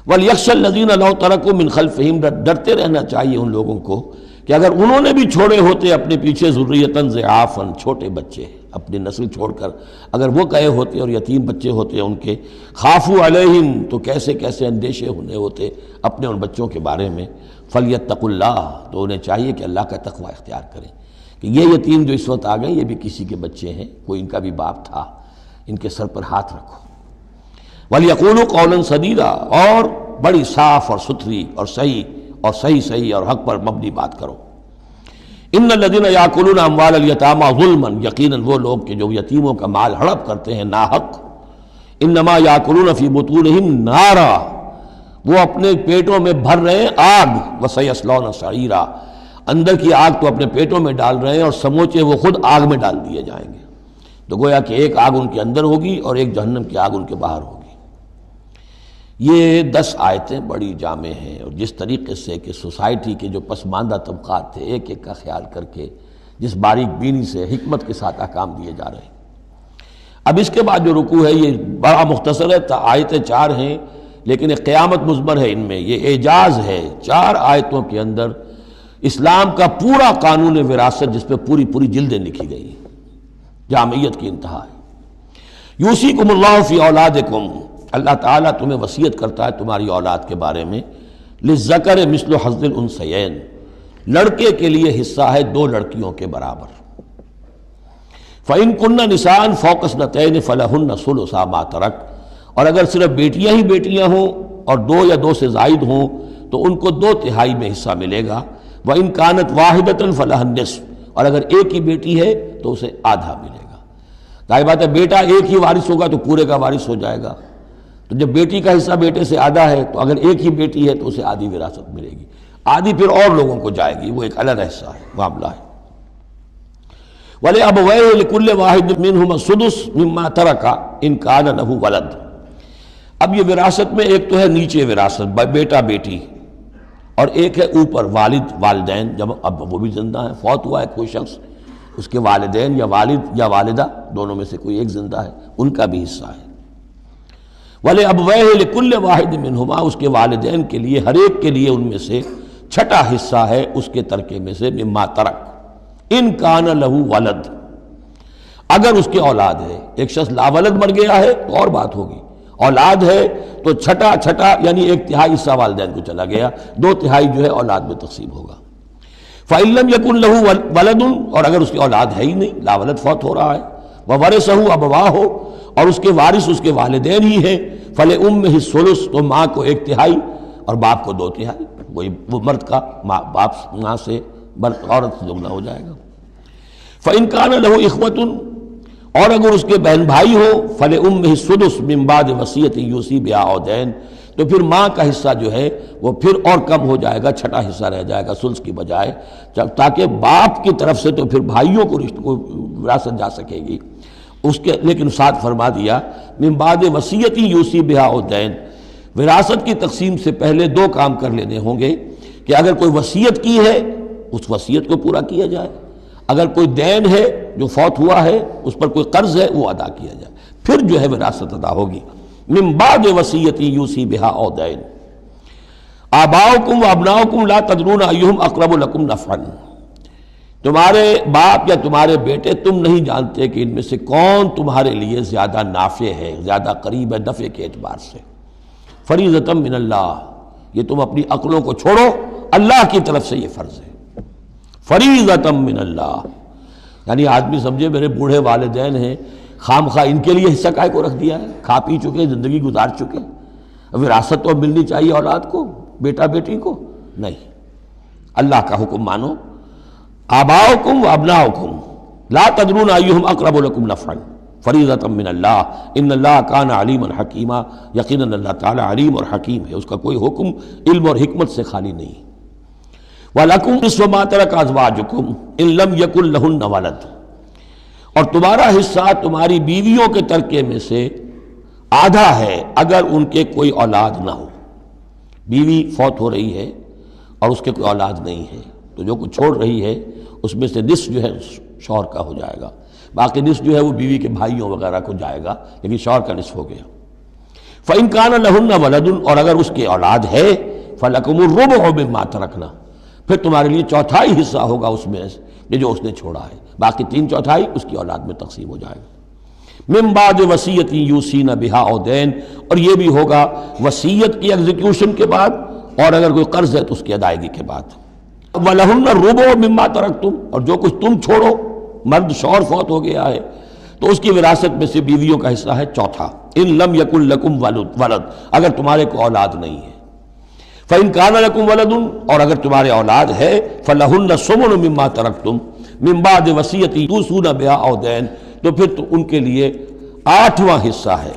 [SPEAKER 2] وَلْيَخْشَ الَّذِينَ لَوْ تَرَكُوا مِنْ خَلْفِهِمْ، ڈرتے رہنا چاہیے ان لوگوں کو کہ اگر انہوں نے بھی چھوڑے ہوتے اپنے پیچھے ذُرِّيَّةً ضِعَافًا، چھوٹے بچے، اپنی نسل چھوڑ کر اگر وہ گئے ہوتے اور یتیم بچے ہوتے ان کے، خافوا علیہم، تو کیسے کیسے اندیشے ہونے ہوتے اپنے ان بچوں کے بارے میں. فلیتقوا اللہ، تو انہیں چاہیے کہ اللہ کا تقوی اختیار کریں کہ یہ یتیم جو اس وقت آ گئے یہ بھی کسی کے بچے ہیں، کوئی ان کا بھی باپ تھا، ان کے سر پر ہاتھ رکھو. ولیقولوا قولا سدیدا، اور بڑی صاف اور ستھری اور صحیح اور حق پر مبنی بات کرو. ان الذین یاکلون اموال الیتامی ظلما، یقیناً وہ لوگ کہ جو یتیموں کا مال ہڑپ کرتے ہیں ناحق، انما یاکلون فی بطونہم نارا، وہ اپنے پیٹوں میں بھر رہے ہیں آگ، وسیصلون سعیرا، اندر کی آگ تو اپنے پیٹوں میں ڈال رہے ہیں اور سموچے وہ خود آگ میں ڈال دیے جائیں گے. تو گویا کہ ایک آگ ان کے اندر ہوگی اور ایک جہنم کی آگ ان کے باہر ہوگی. یہ 10 آیتیں بڑی جامع ہیں، اور جس طریقے سے کہ سوسائٹی کے جو پسماندہ طبقات تھے ایک ایک کا خیال کر کے جس باریک بینی سے حکمت کے ساتھ احکام دیے جا رہے ہیں. اب اس کے بعد جو رکوع ہے یہ بڑا مختصر ہے، آیتیں 4 ہیں لیکن ایک قیامت مضمر ہے ان میں، یہ اعجاز ہے. 4 آیتوں کے اندر اسلام کا پورا قانون وراثت جس پہ پوری جلدیں لکھی گئی، جامعیت کی انتہا ہے. یوصیکم اللہ فی اولادکم، اللہ تعالیٰ تمہیں وصیت کرتا ہے تمہاری اولاد کے بارے میں. للذکر مثل حظ الانثیین، لڑکے کے لیے حصہ ہے 2 لڑکیوں کے برابر. فإن كن نساء فوق اثنتین فلہن ثلث ما ترک، اور اگر صرف بیٹیاں ہی بیٹیاں ہوں اور 2 یا 2 سے زائد ہوں تو ان کو 2/3 میں حصہ ملے گا. وإن كانت واحدة فلها النصف، اور اگر ایک ہی بیٹی ہے تو اسے آدھا ملے گا. ظاہر بات ہے بیٹا ایک ہی وارث ہوگا تو پورے کا وارث ہو جائے گا، تو جب بیٹی کا حصہ بیٹے سے آدھا ہے تو اگر ایک ہی بیٹی ہے تو اسے آدھی وراثت ملے گی، آدھی پھر اور لوگوں کو جائے گی، وہ ایک الگ حصہ ہے، معاملہ ہے. وَلِأَبَوَيْهِ لِكُلِّ وَاحِدٍ مِّنْهُمَا السُّدُسُ مِمَّا تَرَكَ إِنْ كَانَ لَهُ وَلَدٌ. اب یہ وراثت میں ایک تو ہے نیچے وراثت بیٹا بیٹی، اور ایک ہے اوپر والد والدین، جب اب وہ بھی زندہ ہیں، فوت ہوا ہے کوئی شخص، اس کے والدین یا والد یا والدہ دونوں میں سے کوئی ایک زندہ ہے، ان کا بھی حصہ ہے. وَلِأَبْوَيْهِ لِكُلِّ وَاحِدٍ مِّنْهُمَا، اس کے والدین کے لیے ہر ایک کے لیے ان میں سے چھٹا حصہ ہے اس کے ترکے میں سے، مما ترک ان کان لہو ولد، اگر اس کے اولاد ہے. ایک شخص لاولد مر گیا ہے تو اور بات ہوگی، اولاد ہے تو چھٹا یعنی 1/3 حصہ والدین کو چلا گیا، 2/3 جو ہے اولاد میں تقسیم ہوگا۔ فَإِن لَّمْ يَكُن لَّهُ وَلَدٌ، اور اگر اس کی اولاد ہے ہی نہیں، لا ولد، فوت ہو رہا ہے، وَوَرِثَهُ أَبَوَاهُ، اور اس کے وارث اس کے والدین ہی ہیں، فَلِأُمِّهِ الثُّلُثُ، تو ماں کو 1/3 اور باپ کو 2/3، وہ مرد کا باپ ماں سے عورت سے دگنا ہو جائے گا۔ فَإِن كَانَ لَهُ إِخْوَةٌ، اور اگر اس کے بہن بھائی ہو، فَلِأُمِّهِ السُّدُسُ مِن بَعْدِ وَصِيَّةٍ يُوصِي بِهَا أَوْ دَيْنٍ، تو پھر ماں کا حصہ جو ہے وہ پھر اور کم ہو جائے گا، چھٹا حصہ رہ جائے گا سلس کی بجائے، تاکہ باپ کی طرف سے تو پھر بھائیوں کو وراثت جا سکے گی اس کے، لیکن ساتھ فرما دیا من بعد وصیت یوصی بہا او دین، وراثت کی تقسیم سے پہلے 2 کام کر لینے ہوں گے کہ اگر کوئی وصیت کی ہے اس وصیت کو پورا کیا جائے، اگر کوئی دین ہے جو فوت ہوا ہے اس پر کوئی قرض ہے وہ ادا کیا جائے، پھر جو ہے وراثت ادا ہوگی۔ من بعد وصیت یوصی بہا او دین، آباؤکم و ابناؤکم لا تدرون ایہم اقرب لکم نفعا، تمہارے باپ یا تمہارے بیٹے تم نہیں جانتے کہ ان میں سے کون تمہارے لیے زیادہ نافع ہے، زیادہ قریب ہے نفع کے اعتبار سے۔ فریضۃ من اللہ، یہ تم اپنی عقلوں کو چھوڑو، اللہ کی طرف سے یہ فرض ہے، فریضۃ من اللہ، یعنی آدمی سمجھے میرے بوڑھے والدین ہیں، خام خواہ ان کے لیے حصہ کائے کو رکھ دیا ہے، کھا پی چکے، زندگی گزار چکے، وراثت تو ملنی چاہیے اولاد کو، بیٹا بیٹی کو، نہیں، اللہ کا حکم مانو۔ آباؤکم و ابناؤکم لا تدرون ایہم اقرب لکم نفعا فریضۃ من اللہ ان اللہ کان علیما حکیما، یقیناً اللہ تعالیٰ علیم اور حکیم ہے، اس کا کوئی حکم علم اور حکمت سے خالی نہیں۔ وَلَكُمْ نِصْفُ مَا تَرَكَ أَزْوَاجُكُمْ إِن لَّمْ يَكُن لَّهُنَّ وَلَدٌ، اور تمہارا حصہ تمہاری بیویوں کے ترکے میں سے آدھا ہے اگر ان کے کوئی اولاد نہ ہو، بیوی فوت ہو رہی ہے اور اس کے کوئی اولاد نہیں ہے تو جو کچھ چھوڑ رہی ہے اس میں سے نصف جو ہے شوہر کا ہو جائے گا، باقی نصف جو ہے وہ بیوی کے بھائیوں وغیرہ کو جائے گا، لیکن شوہر کا نصف ہو گیا۔ فَإِن كَانَ لَهُنَّ وَلَدٌ، اور اگر اس کے اولاد ہے، فَلَكُمُ الرُّبُعُ مِمَّا تَرَكْنَا، پھر تمہارے لیے 1/4 حصہ ہوگا اس میں یہ جو اس نے چھوڑا ہے، باقی 3/4 اس کی اولاد میں تقسیم ہو جائے گا۔ من بعد وصیت یوصین بہا او دین، اور یہ بھی ہوگا وصیت کی ایگزیکیوشن کے بعد، اور اگر کوئی قرض ہے تو اس کی ادائیگی کے بعد۔ وَلَهُنَّ الرُّبُعُ مِمَّا تَرَكْتُمْ، اور جو کچھ تم چھوڑو، مرد شوہر فوت ہو گیا ہے تو اس کی وراثت میں سے بیویوں کا حصہ ہے 1/4، ان لم یکن لکم ولد، اگر تمہارے کو اولاد نہیں ہے۔ فَإِن كَانَ لَكُمْ وَلَدٌ، اور اگر تمہارے اولاد ہے، فَلَهُنَّ الثُّمُنُ مِمَّا تَرَكْتُمْ مِن بَعْدِ وَصِيَّةٍ تُوصُونَ بِهَا أَوْ دَيْنٍ، تو پھر تو ان کے لیے 8واں حصہ ہے،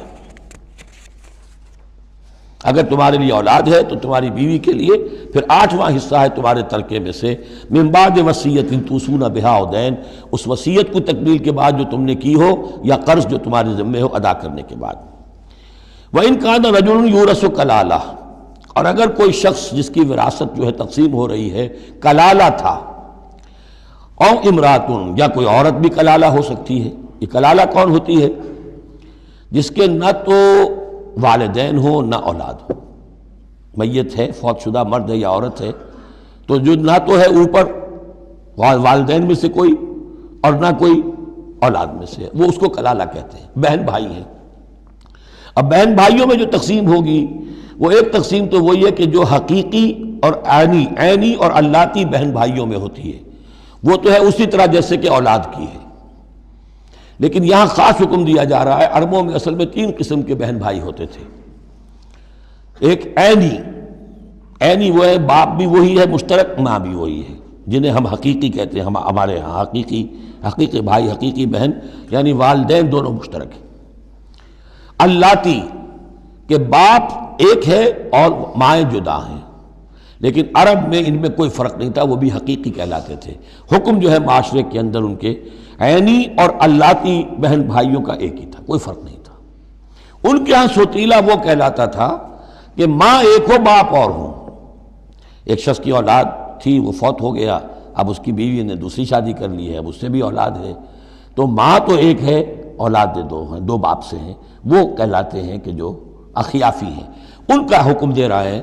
[SPEAKER 2] اگر تمہارے لیے اولاد ہے تو تمہاری بیوی کے لیے پھر 8واں حصہ ہے تمہارے ترکے میں سے، من بعد وصیت توصون بہا او دین، اس وصیت کو تکمیل کے بعد جو تم نے کی ہو یا قرض جو تمہارے ذمے ہو ادا کرنے کے بعد۔ وَإِن كَانَ رَجُلٌ يُورَثُ كَلَالَةً، اور اگر کوئی شخص جس کی وراثت جو ہے تقسیم ہو رہی ہے کلالہ تھا، او امراتن، یا کوئی عورت بھی کلالہ ہو سکتی ہے۔ یہ کلالہ کون ہوتی ہے؟ جس کے نہ تو والدین ہو نہ اولاد ہو، میت ہے، فوت شدہ مرد ہے یا عورت ہے، تو جو نہ تو ہے اوپر والدین میں سے کوئی اور نہ کوئی اولاد میں سے، وہ اس کو کلالہ کہتے ہیں۔ بہن بھائی ہیں، اب بہن بھائیوں میں جو تقسیم ہوگی وہ ایک تقسیم تو وہی ہے کہ جو حقیقی اور عینی اور اللاتی بہن بھائیوں میں ہوتی ہے، وہ تو ہے اسی طرح جیسے کہ اولاد کی ہے، لیکن یہاں خاص حکم دیا جا رہا ہے۔ عربوں میں اصل میں 3 قسم کے بہن بھائی ہوتے تھے، ایک عینی وہ ہے، باپ بھی وہی ہے مشترک، ماں بھی وہی ہے، جنہیں ہم حقیقی کہتے ہیں، ہمارے ہاں حقیقی بھائی حقیقی بہن یعنی والدین دونوں مشترک ہیں۔ اللاتی کہ باپ ایک ہے اور مائیں جدا ہیں، لیکن عرب میں ان میں کوئی فرق نہیں تھا، وہ بھی حقیقی کہلاتے تھے۔ حکم جو ہے معاشرے کے اندر ان کے عینی اور اللاتی بہن بھائیوں کا ایک ہی تھا، کوئی فرق نہیں تھا۔ ان کے ہاں سوتیلا وہ کہلاتا تھا کہ ماں ایک ہو باپ اور ہوں۔ ایک شخص کی اولاد تھی، وہ فوت ہو گیا، اب اس کی بیوی نے دوسری شادی کر لی ہے، اب اس سے بھی اولاد ہے، تو ماں تو ایک ہے، اولاد 2 ہیں، 2 باپ سے ہیں، وہ کہلاتے ہیں کہ جو اخیافی ہیں۔ ان کا حکم دے رہا ہے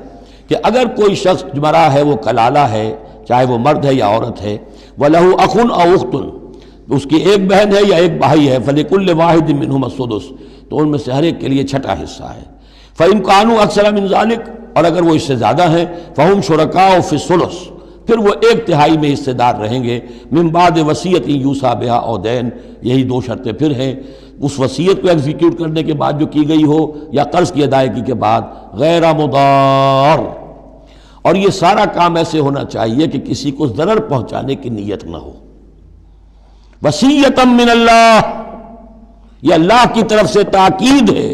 [SPEAKER 2] کہ اگر کوئی شخص مرا ہے وہ کلالہ ہے، چاہے وہ مرد ہے یا عورت ہے، وَلَهُ أَخٌ أَوْ أُخْتٌ، اس کی ایک بہن ہے یا ایک بھائی ہے، فَلِكُلِّ وَاحِدٍ مِّنْهُمَا السُّدُسُ، تو ان میں سے ہر ایک کے لیے چھٹا حصہ ہے۔ فَإِنْ كَانُوا أَكْثَرَ مِنْ ذَلِكَ، اور اگر وہ اس سے زیادہ ہیں، فَهُمْ شُرَكَاءُ فِي الثُّلُثِ، پھر وہ 1/3 میں حصے دار رہیں گے، من بعد وصیت یوصی بہا او دین، یہی دو شرطیں پھر ہیں، اس وصیت کو ایگزیکیوٹ کرنے کے بعد جو کی گئی ہو یا قرض کی ادائیگی کے بعد، غیر مضار، اور یہ سارا کام ایسے ہونا چاہیے کہ کسی کو ضرر پہنچانے کی نیت نہ ہو۔ وصیۃ من اللہ، یہ اللہ کی طرف سے تاکید ہے۔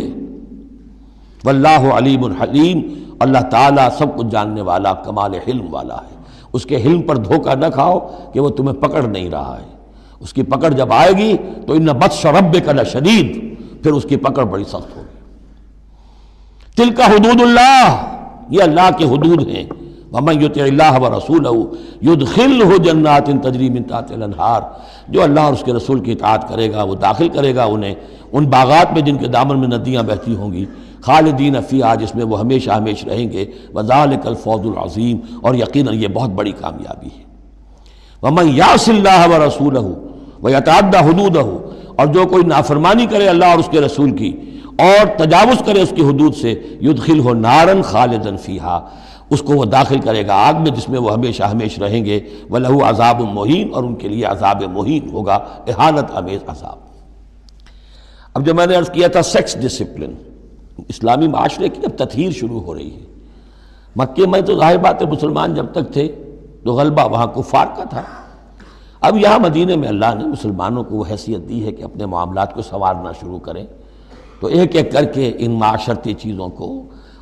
[SPEAKER 2] واللہ علیم حلیم، اللہ تعالیٰ سب کچھ جاننے والا، کمال حلم والا ہے۔ اس کے حلم پر دھوکہ نہ کھاؤ کہ وہ تمہیں پکڑ نہیں رہا ہے، اس کی پکڑ جب آئے گی تو ان بطش ربک لشدید، پھر اس کی پکڑ بڑی سخت ہوگی۔ تلک حدود اللہ، یہ اللہ کے حدود ہیں۔ ومن یطع اللہ ورسولہ یدخلہ جنات تجری من تحتہا الانہار، جو اللہ اور اس کے رسول کی اطاعت کرے گا وہ داخل کرے گا انہیں ان باغات میں جن کے دامن میں ندیاں بہتی ہوں گی، خالدین فیہا، جس میں وہ ہمیشہ ہمیشہ رہیں گے، وذالک الفوز العظیم، اور یقیناً یہ بہت بڑی کامیابی ہے۔ ومن یعص اللہ ورسولہ ویتعدی حدودہ، اور جو کوئی نافرمانی کرے اللہ اور اس کے رسول کی اور تجاوز کرے اس کی حدود سے، یدخلہ نارا خالدا فیہا، اس کو وہ داخل کرے گا آگ میں جس میں وہ ہمیشہ ہمیشہ رہیں گے، وَلَهُ عذاب مہین، اور ان کے لیے عذاب مہین ہوگا، اہانت آمیز عذاب۔ اب جو میں نے عرض کیا تھا سیکس ڈسپلن، اسلامی معاشرے کی اب تطہیر شروع ہو رہی ہے۔ مکے میں تو ظاہر بات ہے مسلمان جب تک تھے تو غلبہ وہاں کفار کا تھا، اب یہاں مدینے میں اللہ نے مسلمانوں کو وہ حیثیت دی ہے کہ اپنے معاملات کو سنوارنا شروع کریں، تو ایک ایک کر کے ان معاشرتی چیزوں کو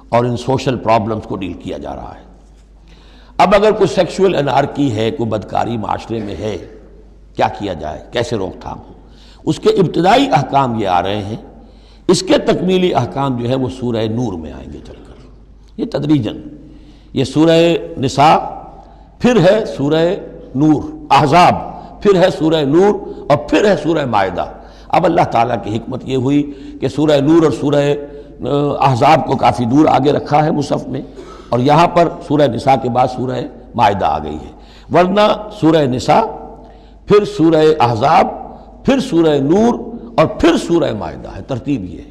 [SPEAKER 2] اور ان سوشل پرابلمز کو ڈیل کیا جا رہا ہے۔ اب اگر کوئی سیکشول انارکی ہے، کوئی بدکاری معاشرے میں ہے، کیا کیا جائے، کیسے روک تھام ہو، اس کے ابتدائی احکام یہ آ رہے ہیں۔ اس کے تکمیلی احکام جو ہے وہ سورہ نور میں آئیں گے چل کر، یہ تدریجاً، یہ سورہ نساء، پھر ہے سورہ نور، احزاب، پھر ہے سورہ نور، اور پھر ہے سورہ مائدہ۔ اب اللہ تعالیٰ کی حکمت یہ ہوئی کہ سورہ نور اور سورہ احزاب کو کافی دور آگے رکھا ہے مصحف میں، اور یہاں پر سورہ نساء کے بعد سورہ مائدہ آ گئی ہے، ورنہ سورہ نساء، پھر سورہ احزاب، پھر سورہ نور، اور پھر سورہ مائدہ ہے، ترتیب یہ ہے۔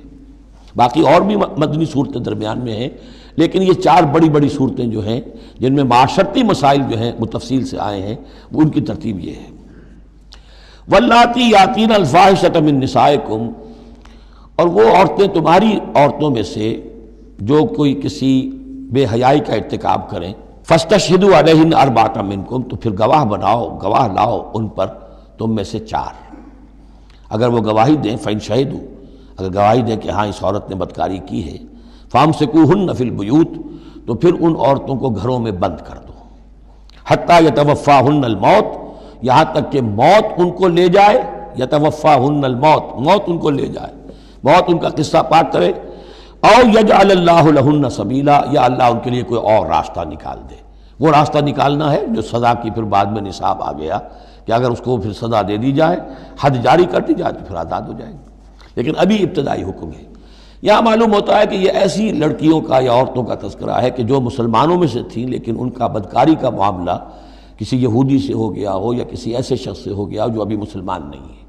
[SPEAKER 2] باقی اور بھی مدنی صورتیں درمیان میں ہیں، لیکن یہ چار بڑی بڑی صورتیں جو ہیں جن میں معاشرتی مسائل جو ہیں وہ تفصیل سے آئے ہیں، وہ ان کی ترتیب یہ ہے۔ واللاتی یاتین الفاحشۃ من نسائکم، اور وہ عورتیں تمہاری عورتوں میں سے جو کوئی کسی بے حیائی کا ارتکاب کریں، فاستشہدوا علیہن اربعۃ منکم، تو پھر گواہ بناؤ، گواہ لاؤ ان پر تم میں سے 4۔ اگر وہ گواہی دیں، فإن شہدوا، اگر گواہی دیں کہ ہاں اس عورت نے بدکاری کی ہے، فامسکوہن فی البیوت، تو پھر ان عورتوں کو گھروں میں بند کر دو، حتی یتوفاہن الموت، یہاں تک کہ موت ان کو لے جائے، یتوفاہن الموت، موت ان کو لے جائے، موت ان کا قصہ پاک کرے، او یجعل اللہ لہن سبیلا، یا اللہ ان کے لیے کوئی اور راستہ نکال دے۔ وہ راستہ نکالنا ہے جو سزا کی پھر بعد میں نصاب آ گیا کہ اگر اس کو پھر سزا دے دی جائے، حد جاری کر دی جائے تو پھر آزاد ہو جائیں گے، لیکن ابھی ابتدائی حکم ہے۔ یہاں معلوم ہوتا ہے کہ یہ ایسی لڑکیوں کا یا عورتوں کا تذکرہ ہے کہ جو مسلمانوں میں سے تھیں لیکن ان کا بدکاری کا معاملہ کسی یہودی سے ہو گیا ہو یا کسی ایسے شخص سے ہو گیا ہو جو ابھی مسلمان نہیں ہے،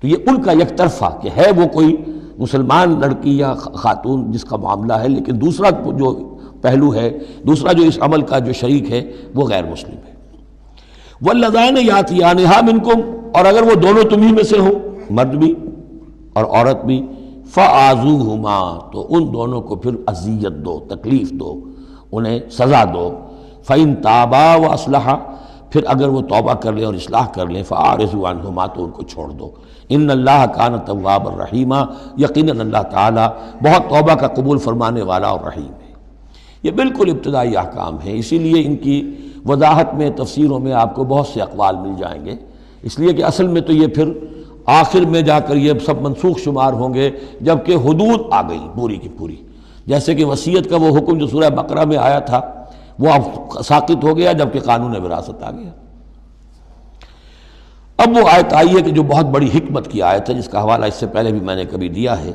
[SPEAKER 2] تو یہ ان کا یک طرفہ کہ ہے وہ کوئی مسلمان لڑکی یا خاتون جس کا معاملہ ہے، لیکن دوسرا جو پہلو ہے، دوسرا جو اس عمل کا جو شریک ہے وہ غیر مسلم ہے۔ واللذان یاتیانہا منکم، اور اگر وہ دونوں تمہیں میں سے ہوں، مرد بھی اور عورت بھی، فآذوہما، تو ان دونوں کو پھر اذیت دو، تکلیف دو، انہیں سزا دو۔ فإن تابا واصلحا، پھر اگر وہ توبہ کر لیں اور اصلاح کر لیں، فاعرضوا عنہما، تو ان کو چھوڑ دو۔ ان اللہ کان توابا رحیما، یقیناً اللہ تعالیٰ بہت توبہ کا قبول فرمانے والا اور رحیم ہے۔ یہ بالکل ابتدائی احکام ہیں، اسی لیے ان کی وضاحت میں، تفسیروں میں آپ کو بہت سے اقوال مل جائیں گے، اس لیے کہ اصل میں تو یہ پھر آخر میں جا کر یہ سب منسوخ شمار ہوں گے جبکہ حدود آ گئی پوری کی پوری، جیسے کہ وصیت کا وہ حکم جو سورہ بقرہ میں آیا تھا وہ اب ساقط ہو گیا جبکہ قانون وراثت آ گیا۔ اب وہ آیت آئی ہے کہ جو بہت بڑی حکمت کی آیت ہے، جس کا حوالہ اس سے پہلے بھی میں نے کبھی دیا ہے،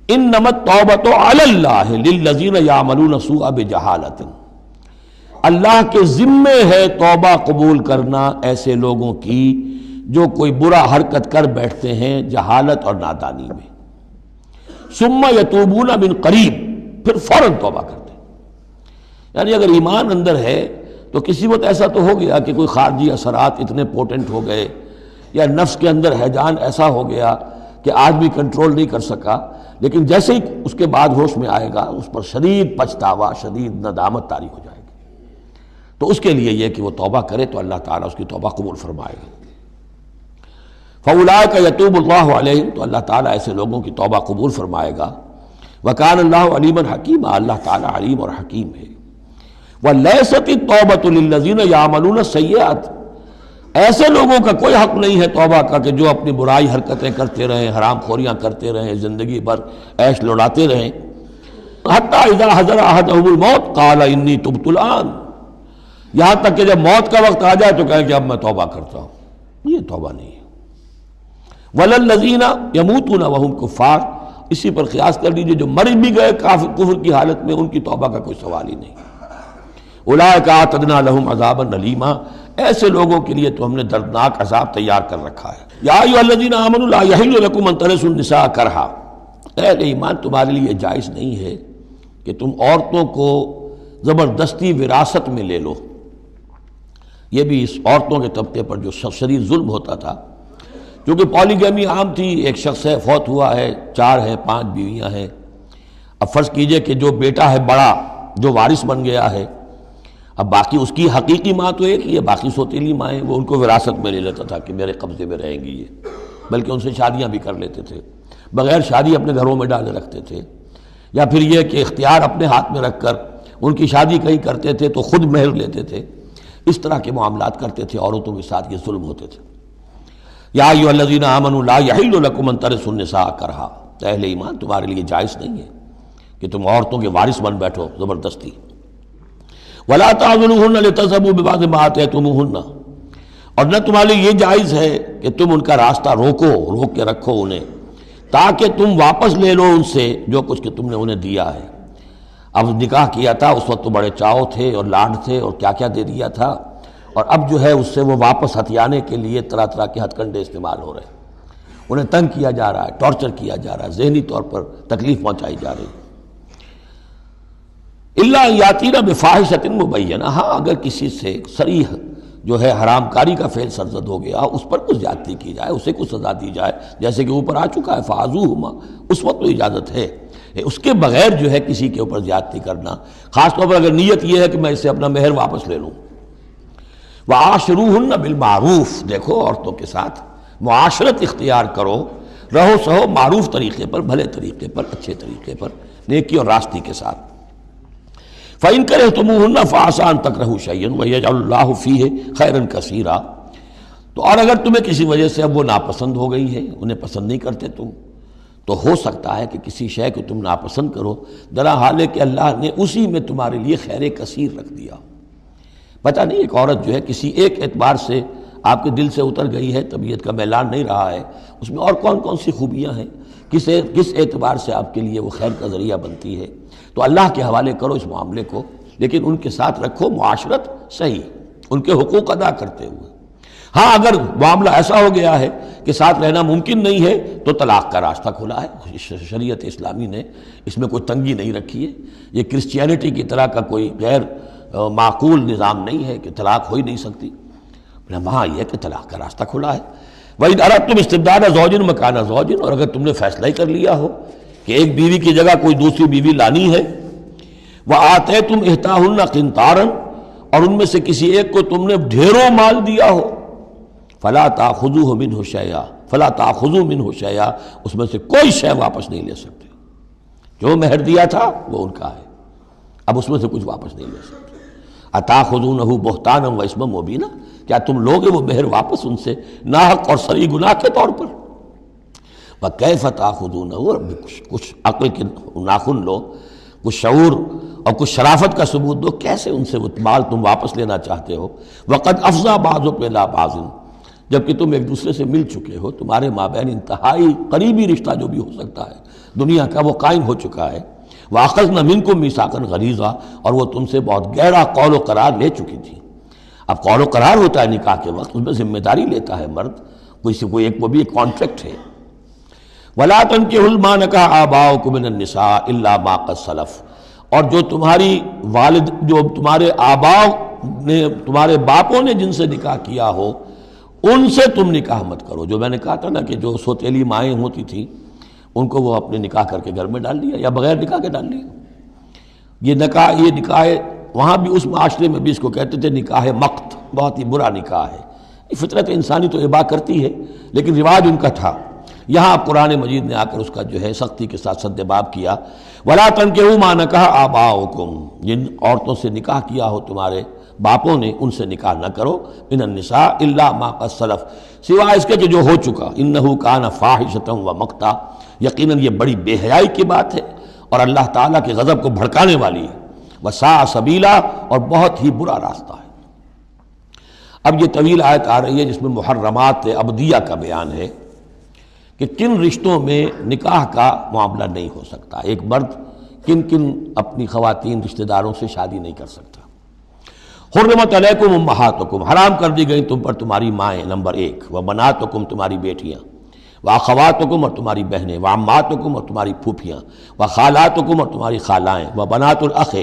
[SPEAKER 2] انما التوبۃ علی اللہ للذین یعملون السوء بجہالۃ، اللہ کے ذمے ہے توبہ قبول کرنا ایسے لوگوں کی جو کوئی برا حرکت کر بیٹھتے ہیں جہالت اور نادانی میں۔ ثم یتوبون من قریب، پھر فوراً توبہ کرتے ہیں۔ یعنی اگر ایمان اندر ہے تو کسی وقت ایسا تو ہو گیا کہ کوئی خارجی اثرات اتنے پوٹنٹ ہو گئے، یا نفس کے اندر ہیجان ایسا ہو گیا کہ آج بھی کنٹرول نہیں کر سکا، لیکن جیسے ہی اس کے بعد ہوش میں آئے گا اس پر شدید پچھتاوا، شدید ندامت طاری ہو جائے گی۔ تو اس کے لیے یہ کہ وہ توبہ کرے تو اللہ تعالیٰ اس کی توبہ قبول فرمائے گا۔ فَأُولَٰئِکَ يَتُوبُ اللَّهُ عَلَيْهِمْ، تو اللہ تعالیٰ ایسے لوگوں کی توبہ قبول فرمائے گا۔ وَكَانَ اللَّهُ عَلِيمًا حَكِيمًا، اللہ تعالیٰ علیم اور حکیم ہے۔ وَلَيْسَتِ التَّوْبَةُ لِلَّذِينَ يَعْمَلُونَ السَّيِّئَاتِ، ایسے لوگوں کا کوئی حق نہیں ہے توبہ کا کہ جو اپنی برائی حرکتیں کرتے رہیں، حرام خوریاں کرتے رہیں، زندگی بھر عیش لوٹاتے رہیں۔ حَتَّىٰ إِذَا حَضَرَ أَحَدَهُمُ الْمَوْتُ قَالَ إِنِّي تُبْتُ الْآنَ، یہاں تک کہ جب موت کا وقت آ جائے تو کہے کہ اب میں توبہ کرتا ہوں۔ یہ توبہ نہیں ہے۔ وَلَلَّذِينَ يَمُوتُونَ وَهُمْ كُفَّارٌ، اسی پر قیاس کر لیجئے جو مر بھی گئے کفر کی حالت میں، ان کی توبہ کا کوئی سوال ہی نہیں۔ اولئک اعتدنا لهم عذابا الیما، ایسے لوگوں کے لیے تو ہم نے دردناک عذاب تیار کر رکھا ہے۔ یا ایھا الذین آمنوا لا یحل لکم ان ترثوا النساء کرہا، اہل ایمان تمہارے لیے جائز نہیں ہے کہ تم عورتوں کو زبردستی وراثت میں لے لو۔ یہ بھی اس عورتوں کے طبقے پر جو شدید ظلم ہوتا تھا، کیونکہ پالیگیمی عام تھی، ایک شخص ہے فوت ہوا ہے، 4 ہیں 5 بیویاں ہیں، اب فرض کیجئے کہ جو بیٹا ہے بڑا جو وارث بن گیا ہے، اب باقی اس کی حقیقی ماں تو ایک ہی ہے، باقی سوتیلی مائیں وہ ان کو وراثت میں لے لیتا تھا کہ میرے قبضے میں رہیں گی یہ، بلکہ ان سے شادیاں بھی کر لیتے تھے، بغیر شادی اپنے گھروں میں ڈالے رکھتے تھے، یا پھر یہ کہ اختیار اپنے ہاتھ میں رکھ کر ان کی شادی کہیں کرتے تھے تو خود مہر لیتے تھے۔ اس طرح کے معاملات کرتے تھے، عورتوں کے ساتھ یہ ظلم ہوتے تھے۔ یا ایھا الذین آمنوا لا یحل لکم ان ترثوا النساء کرہا، اہل ایمان تمہارے لیے جائز نہیں ہے کہ تم عورتوں کے وارث بن بیٹھو زبردستی۔ ولا تعضلوہن لتذهبوا ببعض ما آتیتموہن، اور نہ تمہارے لیے یہ جائز ہے کہ تم ان کا راستہ روک کے رکھو انہیں، تاکہ تم واپس لے لو ان سے جو کچھ کہ تم نے انہیں دیا ہے۔ اب نکاح کیا تھا اس وقت تو بڑے چاؤ تھے اور لاڈ تھے اور کیا کیا دے دیا تھا، اور اب جو ہے اس سے وہ واپس ہتھیانے کے لیے طرح طرح کے ہتھ کنڈے استعمال ہو رہے ہیں، انہیں تنگ کیا جا رہا ہے، ٹارچر کیا جا رہا ہے، ذہنی طور پر تکلیف پہنچائی جا رہی ہے۔ الا یاتین بفاحشۃ مبینہ، ہاں اگر کسی سے صریح جو ہے حرام کاری کا فعل سرزد ہو گیا، اس پر کچھ زیادتی کی جائے، اسے کچھ سزا دی جائے، جیسے کہ اوپر آ چکا ہے فعذوہما، اس وقت تو اجازت ہے۔ اس کے بغیر جو ہے کسی کے اوپر زیادتی کرنا، خاص طور پر اگر نیت یہ ہے کہ میں اس سے اپنا مہر واپس لے لوں۔ وعاشروہن بالمعروف، دیکھو عورتوں کے ساتھ معاشرت اختیار کرو، رہو سہو معروف طریقے پر، بھلے طریقے پر، اچھے طریقے پر، نیکی اور راستی کے ساتھ۔ فَإِن كَرِهْتُمُوهُنَّ فَعَسَىٰ أَن تَكْرَهُوا شَيْئًا وَيَجْعَلُ اللَّهُ فِيهِ خَيْرًا كَثِيرًا، تو اور اگر تمہیں کسی وجہ سے اب وہ ناپسند ہو گئی ہے، انہیں پسند نہیں کرتے تم، تو ہو سکتا ہے کہ کسی شے کو تم ناپسند کرو، درا حال ہے کہ اللہ نے اسی میں تمہارے لیے خیر کثیر رکھ دیا۔ پتہ نہیں ایک عورت جو ہے کسی ایک اعتبار سے آپ کے دل سے اتر گئی ہے، طبیعت کا میلان نہیں رہا ہے، اس میں اور کون کون سی خوبیاں ہیں، کس اعتبار سے آپ کے لیے وہ خیر کا ذریعہ بنتی ہے، تو اللہ کے حوالے کرو اس معاملے کو، لیکن ان کے ساتھ رکھو معاشرت صحیح، ان کے حقوق ادا کرتے ہوئے۔ ہاں اگر معاملہ ایسا ہو گیا ہے کہ ساتھ رہنا ممکن نہیں ہے تو طلاق کا راستہ کھلا ہے، شریعت اسلامی نے اس میں کوئی تنگی نہیں رکھی ہے، یہ کرسچینٹی کی طرح کا کوئی غیر معقول نظام نہیں ہے کہ طلاق ہو ہی نہیں سکتی، وہاں یہ ہے کہ طلاق کا راستہ کھلا ہے۔ وَإِنْ أَرَدْتُمْ اسْتِبْدَالَ زَوْجٍ مَكَانَ زَوْجٍ، اور اگر تم نے فیصلہ ہی کر لیا ہو کہ ایک بیوی کی جگہ کوئی دوسری بیوی لانی ہے، وَآتَيْتُمْ إِحْدَاهُنَّ قِنْطَارًا، اور ان میں سے کسی ایک کو تم نے ڈھیروں مال دیا ہو، فَلَا تَأْخُذُوهُ مِنْهُ شَيْئًا فَلَا تَأْخُذُوا مِنْهُ شَيْئًا، اس میں سے کوئی شے واپس نہیں لے سکتے، جو مہر دیا تھا وہ ان کا ہے، اب اس میں سے کچھ واپس نہیں لے سکتے۔ اتاخذونہ بہتانا و اسما مبینا، کیا تم لوگے وہ مہر واپس ان سے ناحق اور صریح گناہ کے طور پر؟ وکیف تاخذونہ، کچھ عقل کے ناخن لو، کچھ شعور اور کچھ شرافت کا ثبوت دو، کیسے ان سے وہ مال تم واپس لینا چاہتے ہو؟ وقد افضى بعضكم الى بعض، جبکہ تم ایک دوسرے سے مل چکے ہو، تمہارے مابین انتہائی قریبی رشتہ جو بھی ہو سکتا ہے دنیا کا وہ قائم ہو چکا ہے۔ وَأَخَذْنَا مِنْكُمْ مِيثَاقًا غَلِيظًا، اور وہ تم سے بہت گہرا قول و قرار لے چکی تھی۔ اب قول و قرار ہوتا ہے نکاح کے وقت، اس میں ذمہ داری لیتا ہے مرد، کوئی ایک وہ بھی ایک کانٹریکٹ ہے۔ وَلَا تَنكِحُوا مَا نَكَحَ آبَاؤُكُم مِّنَ النِّسَاءِ إِلَّا مَا قَدْ سَلَفَ، اور جو تمہاری والد، جو تمہارے آباؤ نے، تمہارے باپوں نے جن سے نکاح کیا ہو ان سے تم نکاح مت کرو. جو میں نے کہا تھا نا کہ جو سوتیلی مائیں ہوتی تھیں ان کو وہ اپنے نکاح کر کے گھر میں ڈال دیا یا بغیر نکاح کے ڈال دیا. یہ نکاح وہاں بھی اس معاشرے میں بھی اس کو کہتے تھے نکاح مقت، بہت ہی برا نکاح ہے. فطرت انسانی تو اباح کرتی ہے لیکن رواج ان کا تھا. یہاں قرآن مجید نے آ کر اس کا جو ہے سختی کے ساتھ سد باب کیا. وَلَا تَنكِحُوا مَا نَكَحَ آبَاؤُكُم، جن عورتوں سے نکاح کیا ہو تمہارے باپوں نے ان سے نکاح نہ کرو. مِنَ النِّسَاءِ إِلَّا مَا قَدْ سَلَفَ، سوائے اس کے کہ جو ہو چکا. إِنَّهُ كَانَ فَاحِشَةً وَمَقْتًا، یقیناً یہ بڑی بے حیائی کی بات ہے اور اللہ تعالیٰ کے غضب کو بھڑکانے والی ہے. وَسَاءَ سَبِيلًا، اور بہت ہی برا راستہ ہے. اب یہ طویل آیت آ رہی ہے جس میں محرمات ابدیہ کا بیان ہے کہ کن رشتوں میں نکاح کا معاملہ نہیں ہو سکتا. ایک مرد کن کن اپنی خواتین رشتہ داروں سے شادی نہیں کر سکتا. حرمت علیکم امہاتکم، حرام کر دی گئی تم پر تمہاری مائیں. نمبر 1. وبناتکم، تمہاری بیٹیاں. واخواتکم، اور تمہاری بہنیں. وعماتکم، اور تمہاری پھوپھیاں. وخالاتکم، اور تمہاری خالائیں. وبنات الاخ،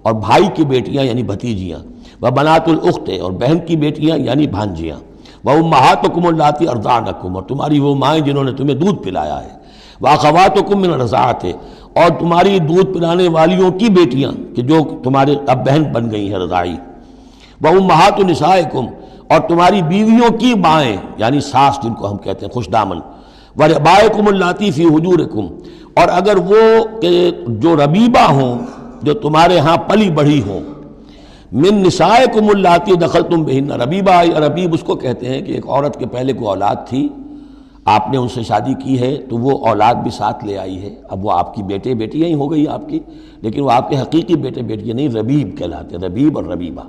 [SPEAKER 2] اور بھائی کی بیٹیاں یعنی بھتیجیاں. وبنات الاخت، اور بہن کی بیٹیاں یعنی بھانجیاں. وامہاتکم اللاتی ارضعنکم، اور تمہاری وہ مائیں جنہوں نے تمہیں دودھ پلایا ہے. واخواتکم من الرضاعۃ، اور تمہاری دودھ پلانے والیوں کی بیٹیاں کہ جو تمہارے اب بہن بن گئی ہیں رضاعی. وامہات نسائکم، اور تمہاری بیویوں کی مائیں یعنی ساس جن کو ہم کہتے ہیں خوش دامن. وربائکم اللاتی فی حجورکم، اور اگر وہ کہ جو ربیبہ ہوں، جو تمہارے ہاں پلی بڑھی ہوں. من نسائکم اللاتی دخلتم بہن، ربیبہ، ربیب اس کو کہتے ہیں کہ ایک عورت کے پہلے کوئی اولاد تھی، آپ نے ان سے شادی کی ہے تو وہ اولاد بھی ساتھ لے آئی ہے. اب وہ آپ کی بیٹے بیٹیاں ہی ہو گئی آپ کی، لیکن وہ آپ کے حقیقی بیٹے بیٹیاں نہیں، ربیب کہلاتے ہیں، ربیب اور ربیبہ.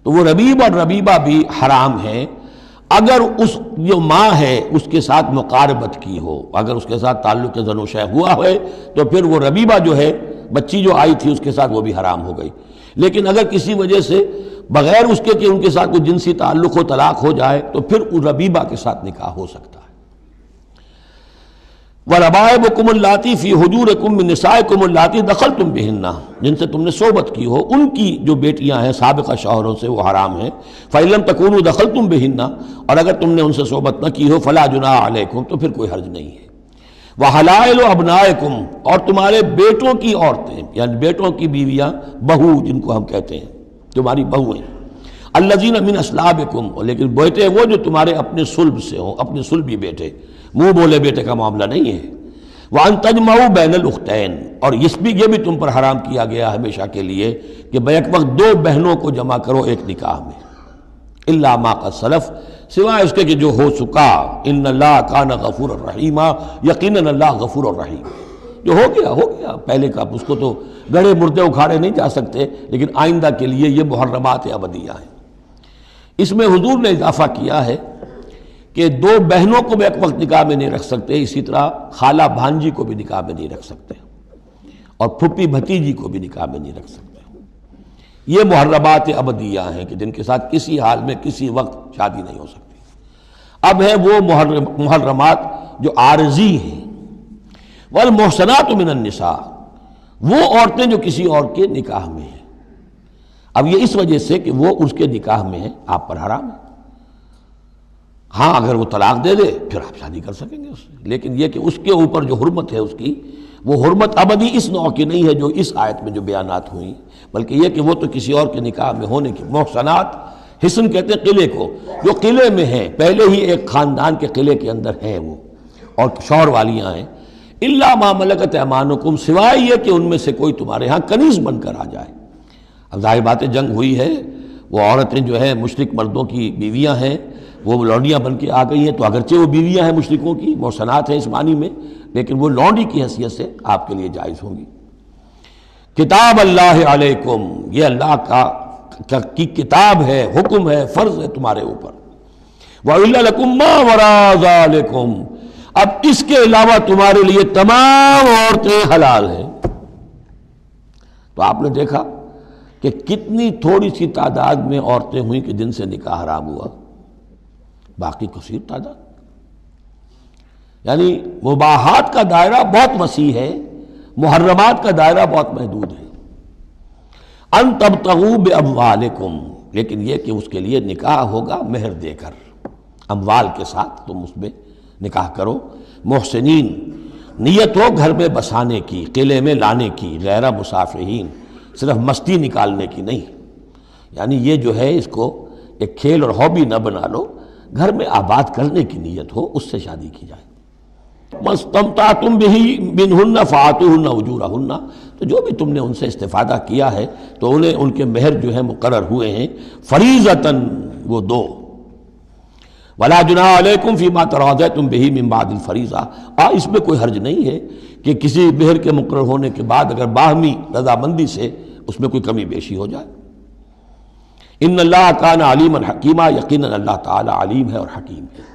[SPEAKER 2] تو وہ ربیب اور ربیبہ بھی حرام ہیں اگر اس جو ماں ہے اس کے ساتھ مقاربت کی ہو. اگر اس کے ساتھ تعلق زن و شہ ہوا ہے تو پھر وہ ربیبہ جو ہے، بچی جو آئی تھی اس کے ساتھ وہ بھی حرام ہو گئی. لیکن اگر کسی وجہ سے بغیر اس کے کہ ان کے ساتھ کوئی جنسی تعلق ہو، طلاق ہو جائے، تو پھر اس ربیبہ کے ساتھ نکاح ہو سکتا ہے. وَرَبَائِبُكُمُ اللَّاتِي فِي حُجُورِكُم مِّن نِّسَائِكُمُ اللَّاتِي دَخَلْتُم بِهِنَّ، جن سے تم نے صحبت کی ہو، ان کی جو بیٹیاں ہیں سابقہ شوہروں سے وہ حرام ہیں. فَإِن لَّمْ تَكُونُوا دَخَلْتُم بِهِنَّ، اور اگر تم نے ان سے صحبت نہ کی ہو، فَلَا جُنَاحَ عَلَيْكُمْ، تو پھر کوئی حرج نہیں ہے. وَحَلَائِلُ أَبْنَائِكُمْ، اور تمہارے بیٹوں کی عورتیں یعنی بیٹوں کی بیویاں، بہو جن کو ہم کہتے ہیں، تمہاری بہویں. الَّذِينَ مِنْ أَصْلَابِكُمْ، لیکن بیٹے وہ جو تمہارے اپنے صلب سے ہوں، اپنے صلبی بیٹے، منہ بولے بیٹے کا معاملہ نہیں ہے. وَأَن تَجْمَعُوا بَيْنَ الْأُخْتَيْنِ، اور یہ بھی تم پر حرام کیا گیا ہمیشہ کے لیے کہ بیک وقت دو بہنوں کو جمع کرو ایک نکاح میں. إِلَّا مَا قَدْ سَلَفَ، سوائے اس کے کہ جو ہو چکا. إِنَّ اللَّهَ كَانَ غَفُورًا رَحِيمًا، یقیناً اللہ غفور الرحیم. جو ہو گیا پہلے کا، اس کو تو گڑھے مردے اکھاڑے نہیں جا سکتے، لیکن آئندہ کے لیے یہ محرمات ابدیہ ہیں. اس میں حضور نے اضافہ کیا ہے کہ دو بہنوں کو بھی ایک وقت نکاح میں نہیں رکھ سکتے، اسی طرح خالہ بھانجی کو بھی نکاح میں نہیں رکھ سکتے، اور پھپھی بھتیجی کو بھی نکاح میں نہیں رکھ سکتے. یہ محرمات ابدیہ ہیں کہ جن کے ساتھ کسی حال میں کسی وقت شادی نہیں ہو سکتی. اب ہے وہ محرمات جو عارضی ہیں. والمحصنات من النساء، وہ عورتیں جو کسی اور کے نکاح میں ہیں. اب یہ اس وجہ سے کہ وہ اس کے نکاح میں ہیں، آپ پر حرام ہے. ہاں اگر وہ طلاق دے دے پھر آپ شادی کر سکیں گے اس سے، لیکن یہ کہ اس کے اوپر جو حرمت ہے اس کی، وہ حرمت ابدی اس نوع کی نہیں ہے جو اس آیت میں جو بیانات ہوئی، بلکہ یہ کہ وہ تو کسی اور کے نکاح میں ہونے کی. محصنات، حصن کہتے ہیں قلعے کو، جو قلعے میں ہیں، پہلے ہی ایک خاندان کے قلعے کے اندر ہیں وہ، اور شوہر والیاں ہیں. الا ما ملکت ایمانکم، سوائے یہ کہ ان میں سے کوئی تمہارے ہاں کنیز بن کر آ جائے. اب ظاہر بات ہے جنگ ہوئی ہے، وہ عورتیں جو ہیں مشرک مردوں کی بیویاں ہیں، وہ لونڈیاں بن کے آ گئی ہیں، تو اگرچہ وہ بیویاں ہیں مشرکوں کی، محصنات ہیں اس معنی میں، لیکن وہ لونڈی کی حیثیت سے آپ کے لیے جائز ہوں گی. کتاب اللہ علیکم، یہ اللہ کی کتاب ہے، حکم ہے، فرض ہے تمہارے اوپر. وَأُحِلَّ لَكُم مَّا وَرَاءَ ذَلِكُمْ، اب اس کے علاوہ تمہارے لیے تمام عورتیں حلال ہیں. تو آپ نے دیکھا کہ کتنی تھوڑی سی تعداد میں عورتیں ہوئیں کہ جن سے نکاح حرام ہوا، باقی کثیر تعداد. یعنی مباحات کا دائرہ بہت وسیع ہے، محرمات کا دائرہ بہت محدود ہے۔ ان تبتغوا باموالکم، لیکن یہ کہ اس کے لیے نکاح ہوگا مہر دے کر، اموال کے ساتھ تم اس میں نکاح کرو، محسنین، نیت ہو گھر میں بسانے کی، قلعے میں لانے کی، غیر مسافہین، صرف مستی نکالنے کی نہیں، یعنی یہ جو ہے اس کو ایک کھیل اور ہابی نہ بنا لو، گھر میں آباد کرنے کی نیت ہو، اس سے شادی کی جائے۔ مستمتعتم بہ منہن فآتوہن اجورہن، تو جو بھی تم نے ان سے استفادہ کیا ہے تو انہیں ان کے مہر جو ہے مقرر ہوئے ہیں، فریضتاً وہ دو۔ ولا جناح علیکم فیما تراضیتم بہ من بعد الفریضہ، اس میں کوئی حرج نہیں ہے کہ کسی مہر کے مقرر ہونے کے بعد اگر باہمی رضامندی سے اس میں کوئی کمی بیشی ہو جائے۔ ان اللہ کان علیما حکیما، یقیناً اللہ تعالی علیم ہے اور حکیم ہے۔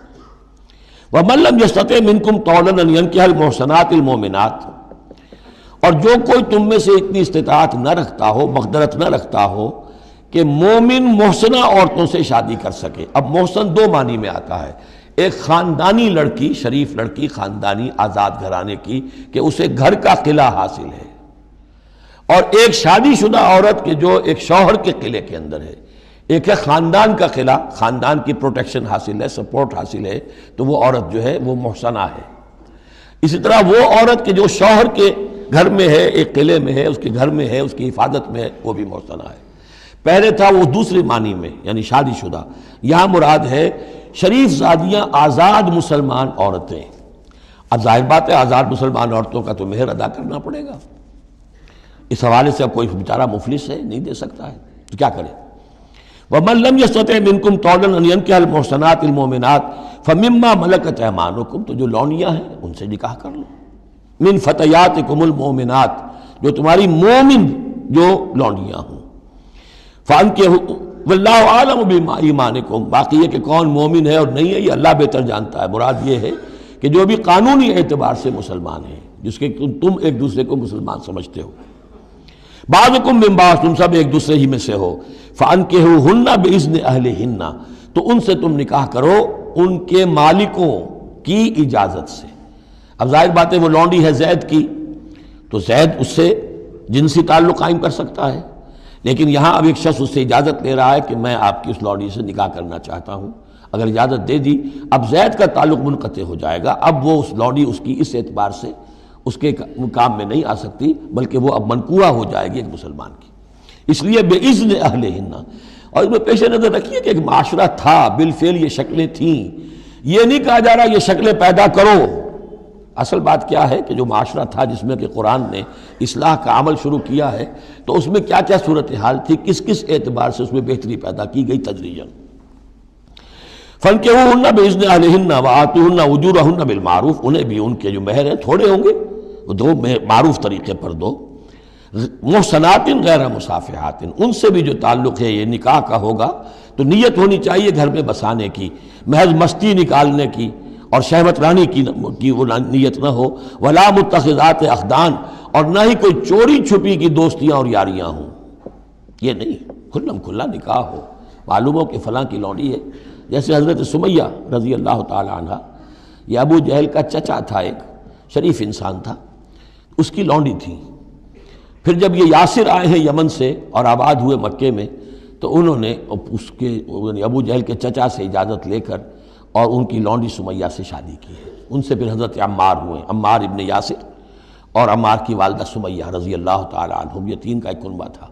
[SPEAKER 2] ومن لم یستطع منکم طولا ان ینکح المحصنات المؤمنات، اور جو کوئی تم میں سے اتنی استطاعت نہ رکھتا ہو، مقدرت نہ رکھتا ہو کہ مومن محسنہ عورتوں سے شادی کر سکے۔ اب محسن دو معنی میں آتا ہے، ایک خاندانی لڑکی، شریف لڑکی، خاندانی آزاد گھرانے کی کہ اسے گھر کا قلعہ حاصل ہے، اور ایک شادی شدہ عورت کے جو ایک شوہر کے قلعے کے اندر ہے۔ ایک ہے خاندان کا قلعہ، خاندان کی پروٹیکشن حاصل ہے، سپورٹ حاصل ہے، تو وہ عورت جو ہے وہ محسنہ ہے۔ اسی طرح وہ عورت کے جو شوہر کے گھر میں ہے، ایک قلعے میں ہے، اس کے گھر میں ہے، اس کی حفاظت میں ہے، وہ بھی محسنہ ہے۔ پہلے تھا وہ دوسری معنی میں، یعنی شادی شدہ، یہاں مراد ہے شریف زادیاں، آزاد مسلمان عورتیں۔ اب ظاہر بات ہے آزاد مسلمان عورتوں کا تو مہر ادا کرنا پڑے گا، اس حوالے سے اب کوئی بیچارہ مفلس ہے، نہیں دے سکتا ہے، تو کیا کرے؟ وَمَن لَّمْ يَسْتَطِعْ مِنكُمْ طَوْلًا أَن يَنكِحَ الْمُحْصَنَاتِ الْمُؤْمِنَاتِ فَمِمَّا مَلَكَتْ أَيْمَانُكُمْ، تو جو لونیاں ہیں ان سے نکاح کر لو، من فتياتكم المؤمنات، جو تمہاری مومن جو لونڈیاں ہوں، فَأَنكِحُوا وَاللَّهُ أَعْلَمُ بِإِيمَانِكُمْ، باقی یہ کہ کون مومن ہے اور نہیں ہے یہ اللہ بہتر جانتا ہے۔ مراد یہ ہے کہ جو بھی قانونی اعتبار سے مسلمان ہیں، جس کے تم ایک دوسرے کو مسلمان سمجھتے ہو، بعضکم من بعض، تم سب ایک دوسرے ہی میں سے ہو، فَأَنكِحُوهُنَّ بِإِذْنِ أَهْلِهِنَّ، تو ان سے تم نکاح کرو ان کے مالکوں کی اجازت سے۔ اب ظاہر بات ہے وہ لونڈی ہے زید کی، تو زید اس سے جنسی تعلق قائم کر سکتا ہے، لیکن یہاں اب ایک شخص اس سے اجازت لے رہا ہے کہ میں آپ کی اس لونڈی سے نکاح کرنا چاہتا ہوں۔ اگر اجازت دے دی، اب زید کا تعلق منقطع ہو جائے گا، اب وہ اس لونڈی اس کی اس اعتبار سے اس کے کام میں نہیں آ سکتی، بلکہ وہ اب منقوعہ ہو جائے گی ایک مسلمان کی۔ اس لیے بِإِذْنِ أَهْلِهِنَّ، اور اس میں پیش نظر رکھیے کہ ایک معاشرہ تھا، بالفعل یہ شکلیں تھیں، یہ نہیں کہا جا رہا یہ شکلیں پیدا کرو۔ اصل بات کیا ہے کہ جو معاشرہ تھا جس میں کہ قرآن نے اصلاح کا عمل شروع کیا ہے، تو اس میں کیا کیا صورتحال تھی، کس کس اعتبار سے اس میں بہتری پیدا کی گئی تدریجاً۔ فَانكِحُوهُنَّ بِإِذْنِ أَهْلِهِنَّ وَآتُوهُنَّ أُجُورَهُنَّ بِالْمَعْرُوفِ، انہیں بھی ان کے جو مہر ہیں تھوڑے ہوں گے وہ دو، معروف طریقے پر دو۔ محسنات غیر مصافحات، ان سے بھی جو تعلق ہے یہ نکاح کا ہوگا تو نیت ہونی چاہیے گھر میں بسانے کی، محض مستی نکالنے کی اور شہوت رانی کی وہ نیت نہ ہو۔ ولا متخذات اخدان، اور نہ ہی کوئی چوری چھپی کی دوستیاں اور یاریاں ہوں، یہ نہیں، کھلم کھلا نکاح ہو، معلوم ہو کہ فلاں کی لونڈی ہے۔ جیسے حضرت سمیہ رضی اللہ تعالی عنہ، یہ ابو جہل کا چچا تھا، ایک شریف انسان تھا، اس کی لونڈی تھی۔ پھر جب یہ یاسر آئے ہیں یمن سے اور آباد ہوئے مکے میں، تو انہوں نے اس کے ابو جہل کے چچا سے اجازت لے کر اور ان کی لونڈی سمیہ سے شادی کی ہے۔ ان سے پھر حضرت عمار ہوئے، عمار ابن یاسر اور عمار کی والدہ سمیہ رضی اللہ تعالی عنہم، یہ تین کا ایک کنبہ تھا۔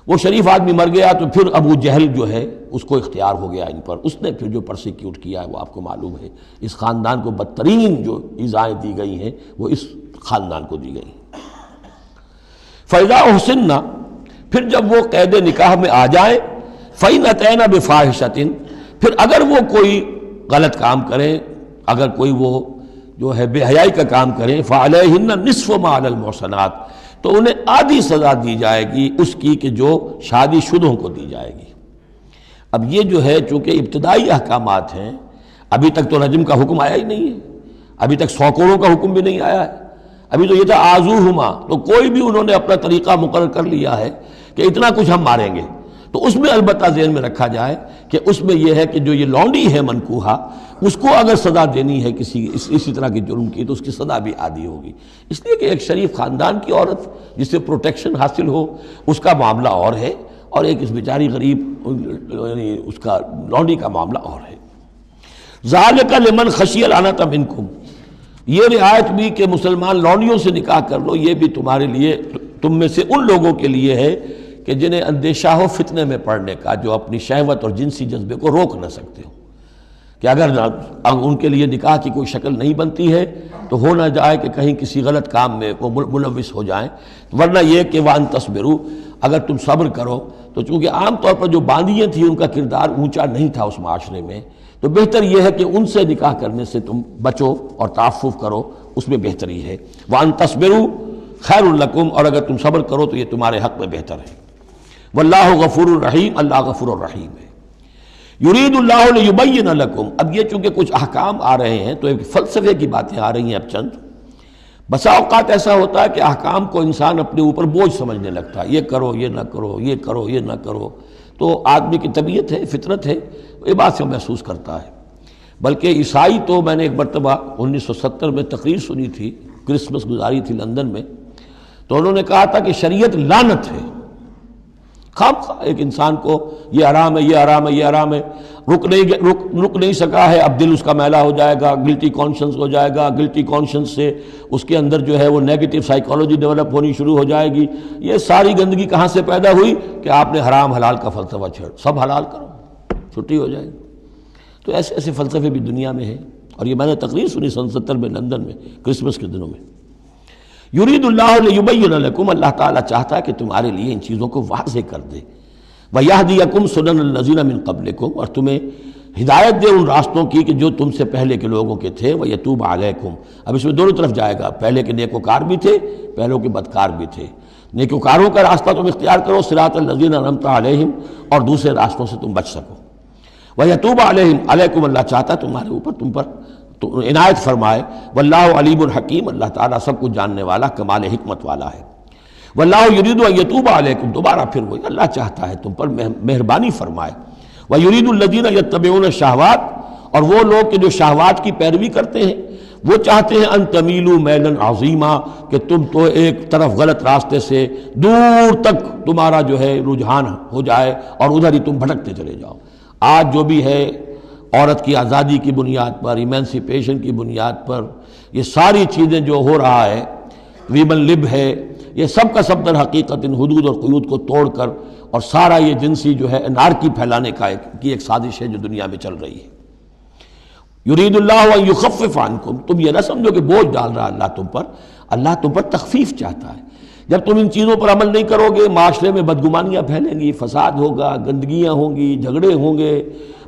[SPEAKER 2] وہ شریف آدمی مر گیا تو پھر ابو جہل جو ہے اس کو اختیار ہو گیا ان پر، اس نے پھر جو پرسیکیوٹ کیا ہے وہ آپ کو معلوم ہے، اس خاندان کو بدترین جو ایذائیں دی گئی ہیں وہ اس خاندان کو دی گئی ہیں۔ فَإِذَا أُحْصِنَّ، پھر جب وہ قید نکاح میں آ جائیں، فَإِنْ أَتَيْنَ بِفَاحِشَةٍ، پھر اگر وہ کوئی غلط کام کریں، اگر کوئی وہ جو ہے بے حیائی کا کام کریں، فَعَلَيْهِنَّ نِصْفُ مَا عَلَى الْمُحْصَنَاتِ، تو انہیں آدھی سزا دی جائے گی اس کی کہ جو شادی شدوں کو دی جائے گی۔ اب یہ جو ہے چونکہ ابتدائی احکامات ہیں، ابھی تک تو رجم کا حکم آیا ہی نہیں ہے، ابھی تک 100 کوڑوں کا حکم بھی نہیں آیا ہے، ابھی تو یہ تھا آزوہما، تو کوئی بھی انہوں نے اپنا طریقہ مقرر کر لیا ہے کہ اتنا کچھ ہم ماریں گے، تو اس میں البتہ ذہن میں رکھا جائے کہ اس میں یہ ہے کہ جو یہ لونڈی ہے منکوحہ، اس کو اگر سزا دینی ہے اسی طرح کے جرم کی تو اس کی سزا بھی عادی ہوگی، اس لیے کہ ایک شریف خاندان کی عورت جسے پروٹیکشن حاصل ہو اس کا معاملہ اور ہے، اور ایک اس بیچاری غریب یعنی اس کا لونڈی کا معاملہ اور ہے۔ ذالک لمن خشی العنت منکم، یہ رعایت بھی کہ مسلمان لونڈیوں سے نکاح کر لو، یہ بھی تمہارے لیے، تم میں سے ان لوگوں کے لیے ہے کہ جنہیں اندیشہ ہو فتنے میں پڑنے کا، جو اپنی شہوت اور جنسی جذبے کو روک نہ سکتے ہو، کہ اگر ان کے لیے نکاح کی کوئی شکل نہیں بنتی ہے تو ہو نہ جائے کہ کہیں کسی غلط کام میں وہ ملوث ہو جائیں، ورنہ یہ کہ وان تصبروا، اگر تم صبر کرو تو چونکہ عام طور پر جو باندیاں تھیں ان کا کردار اونچا نہیں تھا اس معاشرے میں، تو بہتر یہ ہے کہ ان سے نکاح کرنے سے تم بچو اور تعفف کرو، اس میں بہتری ہے۔ وان تصبروا خیر لکم، اور اگر تم صبر کرو تو یہ تمہارے حق میں بہتر ہے۔ واللہ غفور الرحیم، اللہ غفور الرحیم ہے۔ یرید اللہ لیبین لکم، اب یہ چونکہ کچھ احکام آ رہے ہیں تو ایک فلسفے کی باتیں آ رہی ہیں اب چند۔ بسا اوقات ایسا ہوتا ہے کہ احکام کو انسان اپنے اوپر بوجھ سمجھنے لگتا ہے، یہ کرو یہ نہ کرو، یہ کرو یہ نہ کرو، تو آدمی کی طبیعت ہے، فطرت ہے، یہ بات سے محسوس کرتا ہے۔ بلکہ عیسائی تو میں نے ایک مرتبہ 1970 میں تقریر سنی تھی، کرسمس گزاری تھی لندن میں، تو انہوں نے کہا تھا کہ شریعت لعنت ہے، خواہ ایک انسان کو یہ حرام ہے، یہ حرام ہے، یہ حرام ہے، رک نہیں سکا ہے، اب دل اس کا میلا ہو جائے گا، گلٹی کانشنس ہو جائے گا، گلٹی کانشنس سے اس کے اندر جو ہے وہ نیگیٹو سائیکالوجی ڈیولپ ہونی شروع ہو جائے گی۔ یہ ساری گندگی کہاں سے پیدا ہوئی کہ آپ نے حرام حلال کا فلسفہ چھیڑ، سب حلال کرو چھٹی ہو جائے گی۔ تو ایسے ایسے فلسفے بھی دنیا میں ہیں، اور یہ میں نے تقریر سنی 1970 میں لندن میں کرسمس کے دنوں میں۔ یرید اللہ لیبین لکم، اللہ تعالیٰ چاہتا ہے کہ تمہارے لیے ان چیزوں کو واضح کر دے۔ وَيَهْدِيَكُمْ سُنَنَ الَّذِينَ مِن قَبْلِكُمْ، اور تمہیں ہدایت دے ان راستوں کی کہ جو تم سے پہلے کے لوگوں کے تھے۔ وَيَتُوبَ عَلَيْكُمْ، اب اس میں دونوں طرف جائے گا، پہلے کے نیکوکار بھی تھے، پہلوں کے بدکار بھی تھے۔ نیکوکاروں کا راستہ تم اختیار کرو، صراط الذین انعمت علیہم، اور دوسرے راستوں سے تم بچ سکو۔ وَيَتُوبَ عَلَيْكُمْ، اللہ چاہتا ہے تمہارے اوپر، تم پر عنایت فرمائے۔ واللہ علیم الحکیم، اللہ تعالیٰ سب کچھ جاننے والا، کمال حکمت والا ہے۔ واللہ یرید ان یتوب علیکم، دوبارہ پھر وہی، اللہ چاہتا ہے تم پر مہربانی فرمائے۔ ویرید الذین یتبعون الشہوات، اور وہ لوگ کہ جو شہوات کی پیروی کرتے ہیں وہ چاہتے ہیں ان تمیلوا میلا عظیما، کہ تم تو ایک طرف غلط راستے سے دور تک تمہارا جو ہے رجحان ہو جائے اور ادھر ہی تم بھٹکتے چلے جاؤ۔ آج جو بھی ہے عورت کی آزادی کی بنیاد پر، ایمینسیپیشن کی بنیاد پر، یہ ساری چیزیں جو ہو رہا ہے، ویمن لب ہے، یہ سب کا سب در حقیقت ان حدود اور قیود کو توڑ کر، اور سارا یہ جنسی جو ہے انارکی پھیلانے کی ایک سازش ہے جو دنیا میں چل رہی ہے۔ یرید اللہ ان یخفف عنکم، تم یہ نہ سمجھو کہ بوجھ ڈال رہا اللہ تم پر، اللہ تم پر تخفیف چاہتا ہے۔ جب تم ان چیزوں پر عمل نہیں کرو گے، معاشرے میں بدگمانیاں پھیلیں گی، فساد ہوگا، گندگیاں ہوں گی، جھگڑے ہوں گے،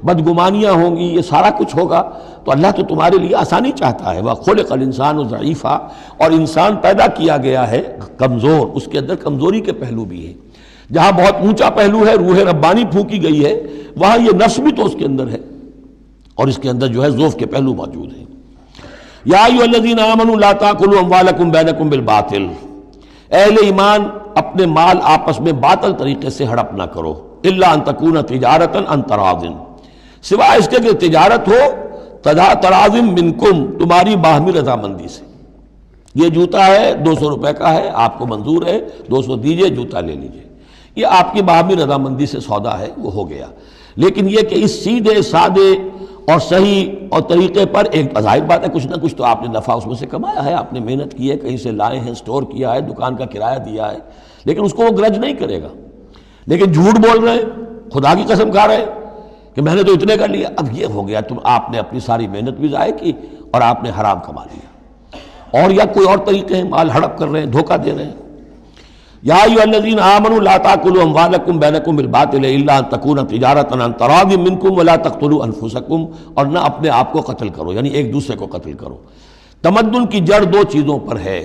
[SPEAKER 2] بدگمانیاں ہوں گی، یہ سارا کچھ ہوگا، تو اللہ تو تمہارے لیے آسانی چاہتا ہے۔ وَخُلِقَ الْإِنسَانُ ضَعِيفًا، اور انسان پیدا کیا گیا ہے کمزور، اس کے اندر کمزوری کے پہلو بھی ہیں۔ جہاں بہت اونچا پہلو ہے، روح ربانی پھونکی گئی ہے، وہاں یہ نفس بھی تو اس کے اندر ہے، اور اس کے اندر جو ہے ضعف کے پہلو موجود ہیں۔ یا ایھا الذین آمنوا لا تاکلوا اموالکم بینکم بالباطل، اہل ایمان اپنے مال آپس میں باطل طریقے سے ہڑپ نہ کرو، الا ان تکون تجارتا عن تراض، سوائے اس کے کہ تجارت ہو تراض منکم، تمہاری باہمی رضامندی سے۔ یہ جوتا ہے 200 روپے کا ہے، آپ کو منظور ہے، 200 دیجئے، جوتا لے لیجئے، یہ آپ کی باہمی رضامندی سے سودا ہے، وہ ہو گیا۔ لیکن یہ کہ اس سیدھے سادے اور صحیح اور طریقے پر، ایک ظاہر بات ہے کچھ نہ کچھ تو آپ نے نفع اس میں سے کمایا ہے، آپ نے محنت کی ہے، کہیں سے لائے ہیں، سٹور کیا ہے، دکان کا کرایہ دیا ہے، لیکن اس کو وہ گرج نہیں کرے گا۔ لیکن جھوٹ بول رہے ہیں، خدا کی قسم کھا رہے ہیں کہ میں نے تو اتنے کر لیا، اب یہ ہو گیا، تم آپ نے اپنی ساری محنت بھی ضائع کی اور آپ نے حرام کما لیا۔ اور یا کوئی اور طریقے ہیں، مال ہڑپ کر رہے ہیں، دھوکہ دے رہے ہیں۔ یا ایھا الذین آمنوا لا تاکلوا اموالکم بینکم بالباطل الا ان تکون تجارتا عن تراض منکم ولا تقتلوا انفسکم، اور نہ اپنے آپ کو قتل کرو، یعنی ایک دوسرے کو قتل کرو۔ تمدن کی جڑ دو چیزوں پر ہے،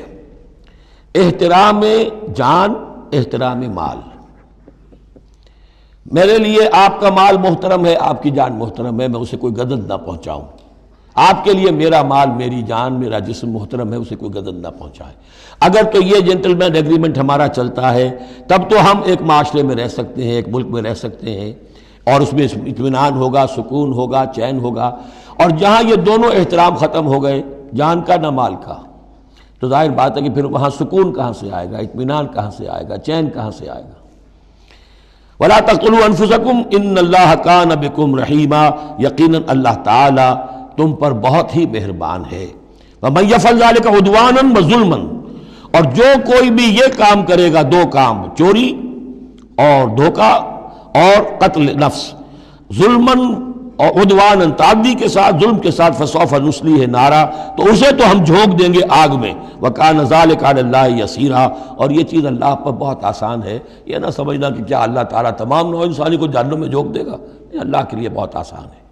[SPEAKER 2] احترام جان، احترام مال۔ میرے لیے آپ کا مال محترم ہے، آپ کی جان محترم ہے، میں اسے کوئی غدر نہ پہنچاؤں، آپ کے لیے میرا مال، میری جان، میرا جسم محترم ہے، اسے کوئی گزن نہ پہنچائے۔ اگر تو یہ جنٹلمین ایگریمنٹ ہمارا چلتا ہے تب تو ہم ایک معاشرے میں رہ سکتے ہیں، ایک ملک میں رہ سکتے ہیں، اور اس میں اطمینان ہوگا، سکون ہوگا، چین ہوگا۔ اور جہاں یہ دونوں احترام ختم ہو گئے، جان کا نہ مال کا، تو ظاہر بات ہے کہ پھر وہاں سکون کہاں سے آئے گا، اطمینان کہاں سے آئے گا، چین کہاں سے آئے گا۔ وَلَا تَقْتُلُوا أَنفُسَكُمْ إِنَّ اللَّهَ كَانَ بِكُمْ رَحِيمًا، یقیناً اللہ تعالی تم پر بہت ہی مہربان ہے۔ وَمَن يَفْعَلْ ذَلِكَ عُدْوَانًا وَظُلْمًا، اور جو کوئی بھی یہ کام کرے گا، دو کام، چوری اور دھوکہ اور قتل نفس، ظلماً اور عدواناً تعدی کے ساتھ، ظلم کے ساتھ، فَسَوْفَ نُصْلِيهِ نَارًا، تو اسے تو ہم جھونک دیں گے آگ میں، وَكَانَ ذَلِكَ عَلَى اللَّهِ يَسِيرًا، اور یہ چیز اللہ پر بہت آسان ہے۔ یہ نہ سمجھنا کہ کیا اللہ تعالیٰ تمام نوع انسانی کو جہنم میں جھونک دے گا، یہ اللہ کے لیے بہت آسان ہے۔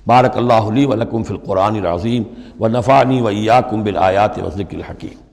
[SPEAKER 2] بارک اللہ لی ولکم فی القرآن العظیم ونفعنی وإیاکم بالآیات والذکر الحکیم۔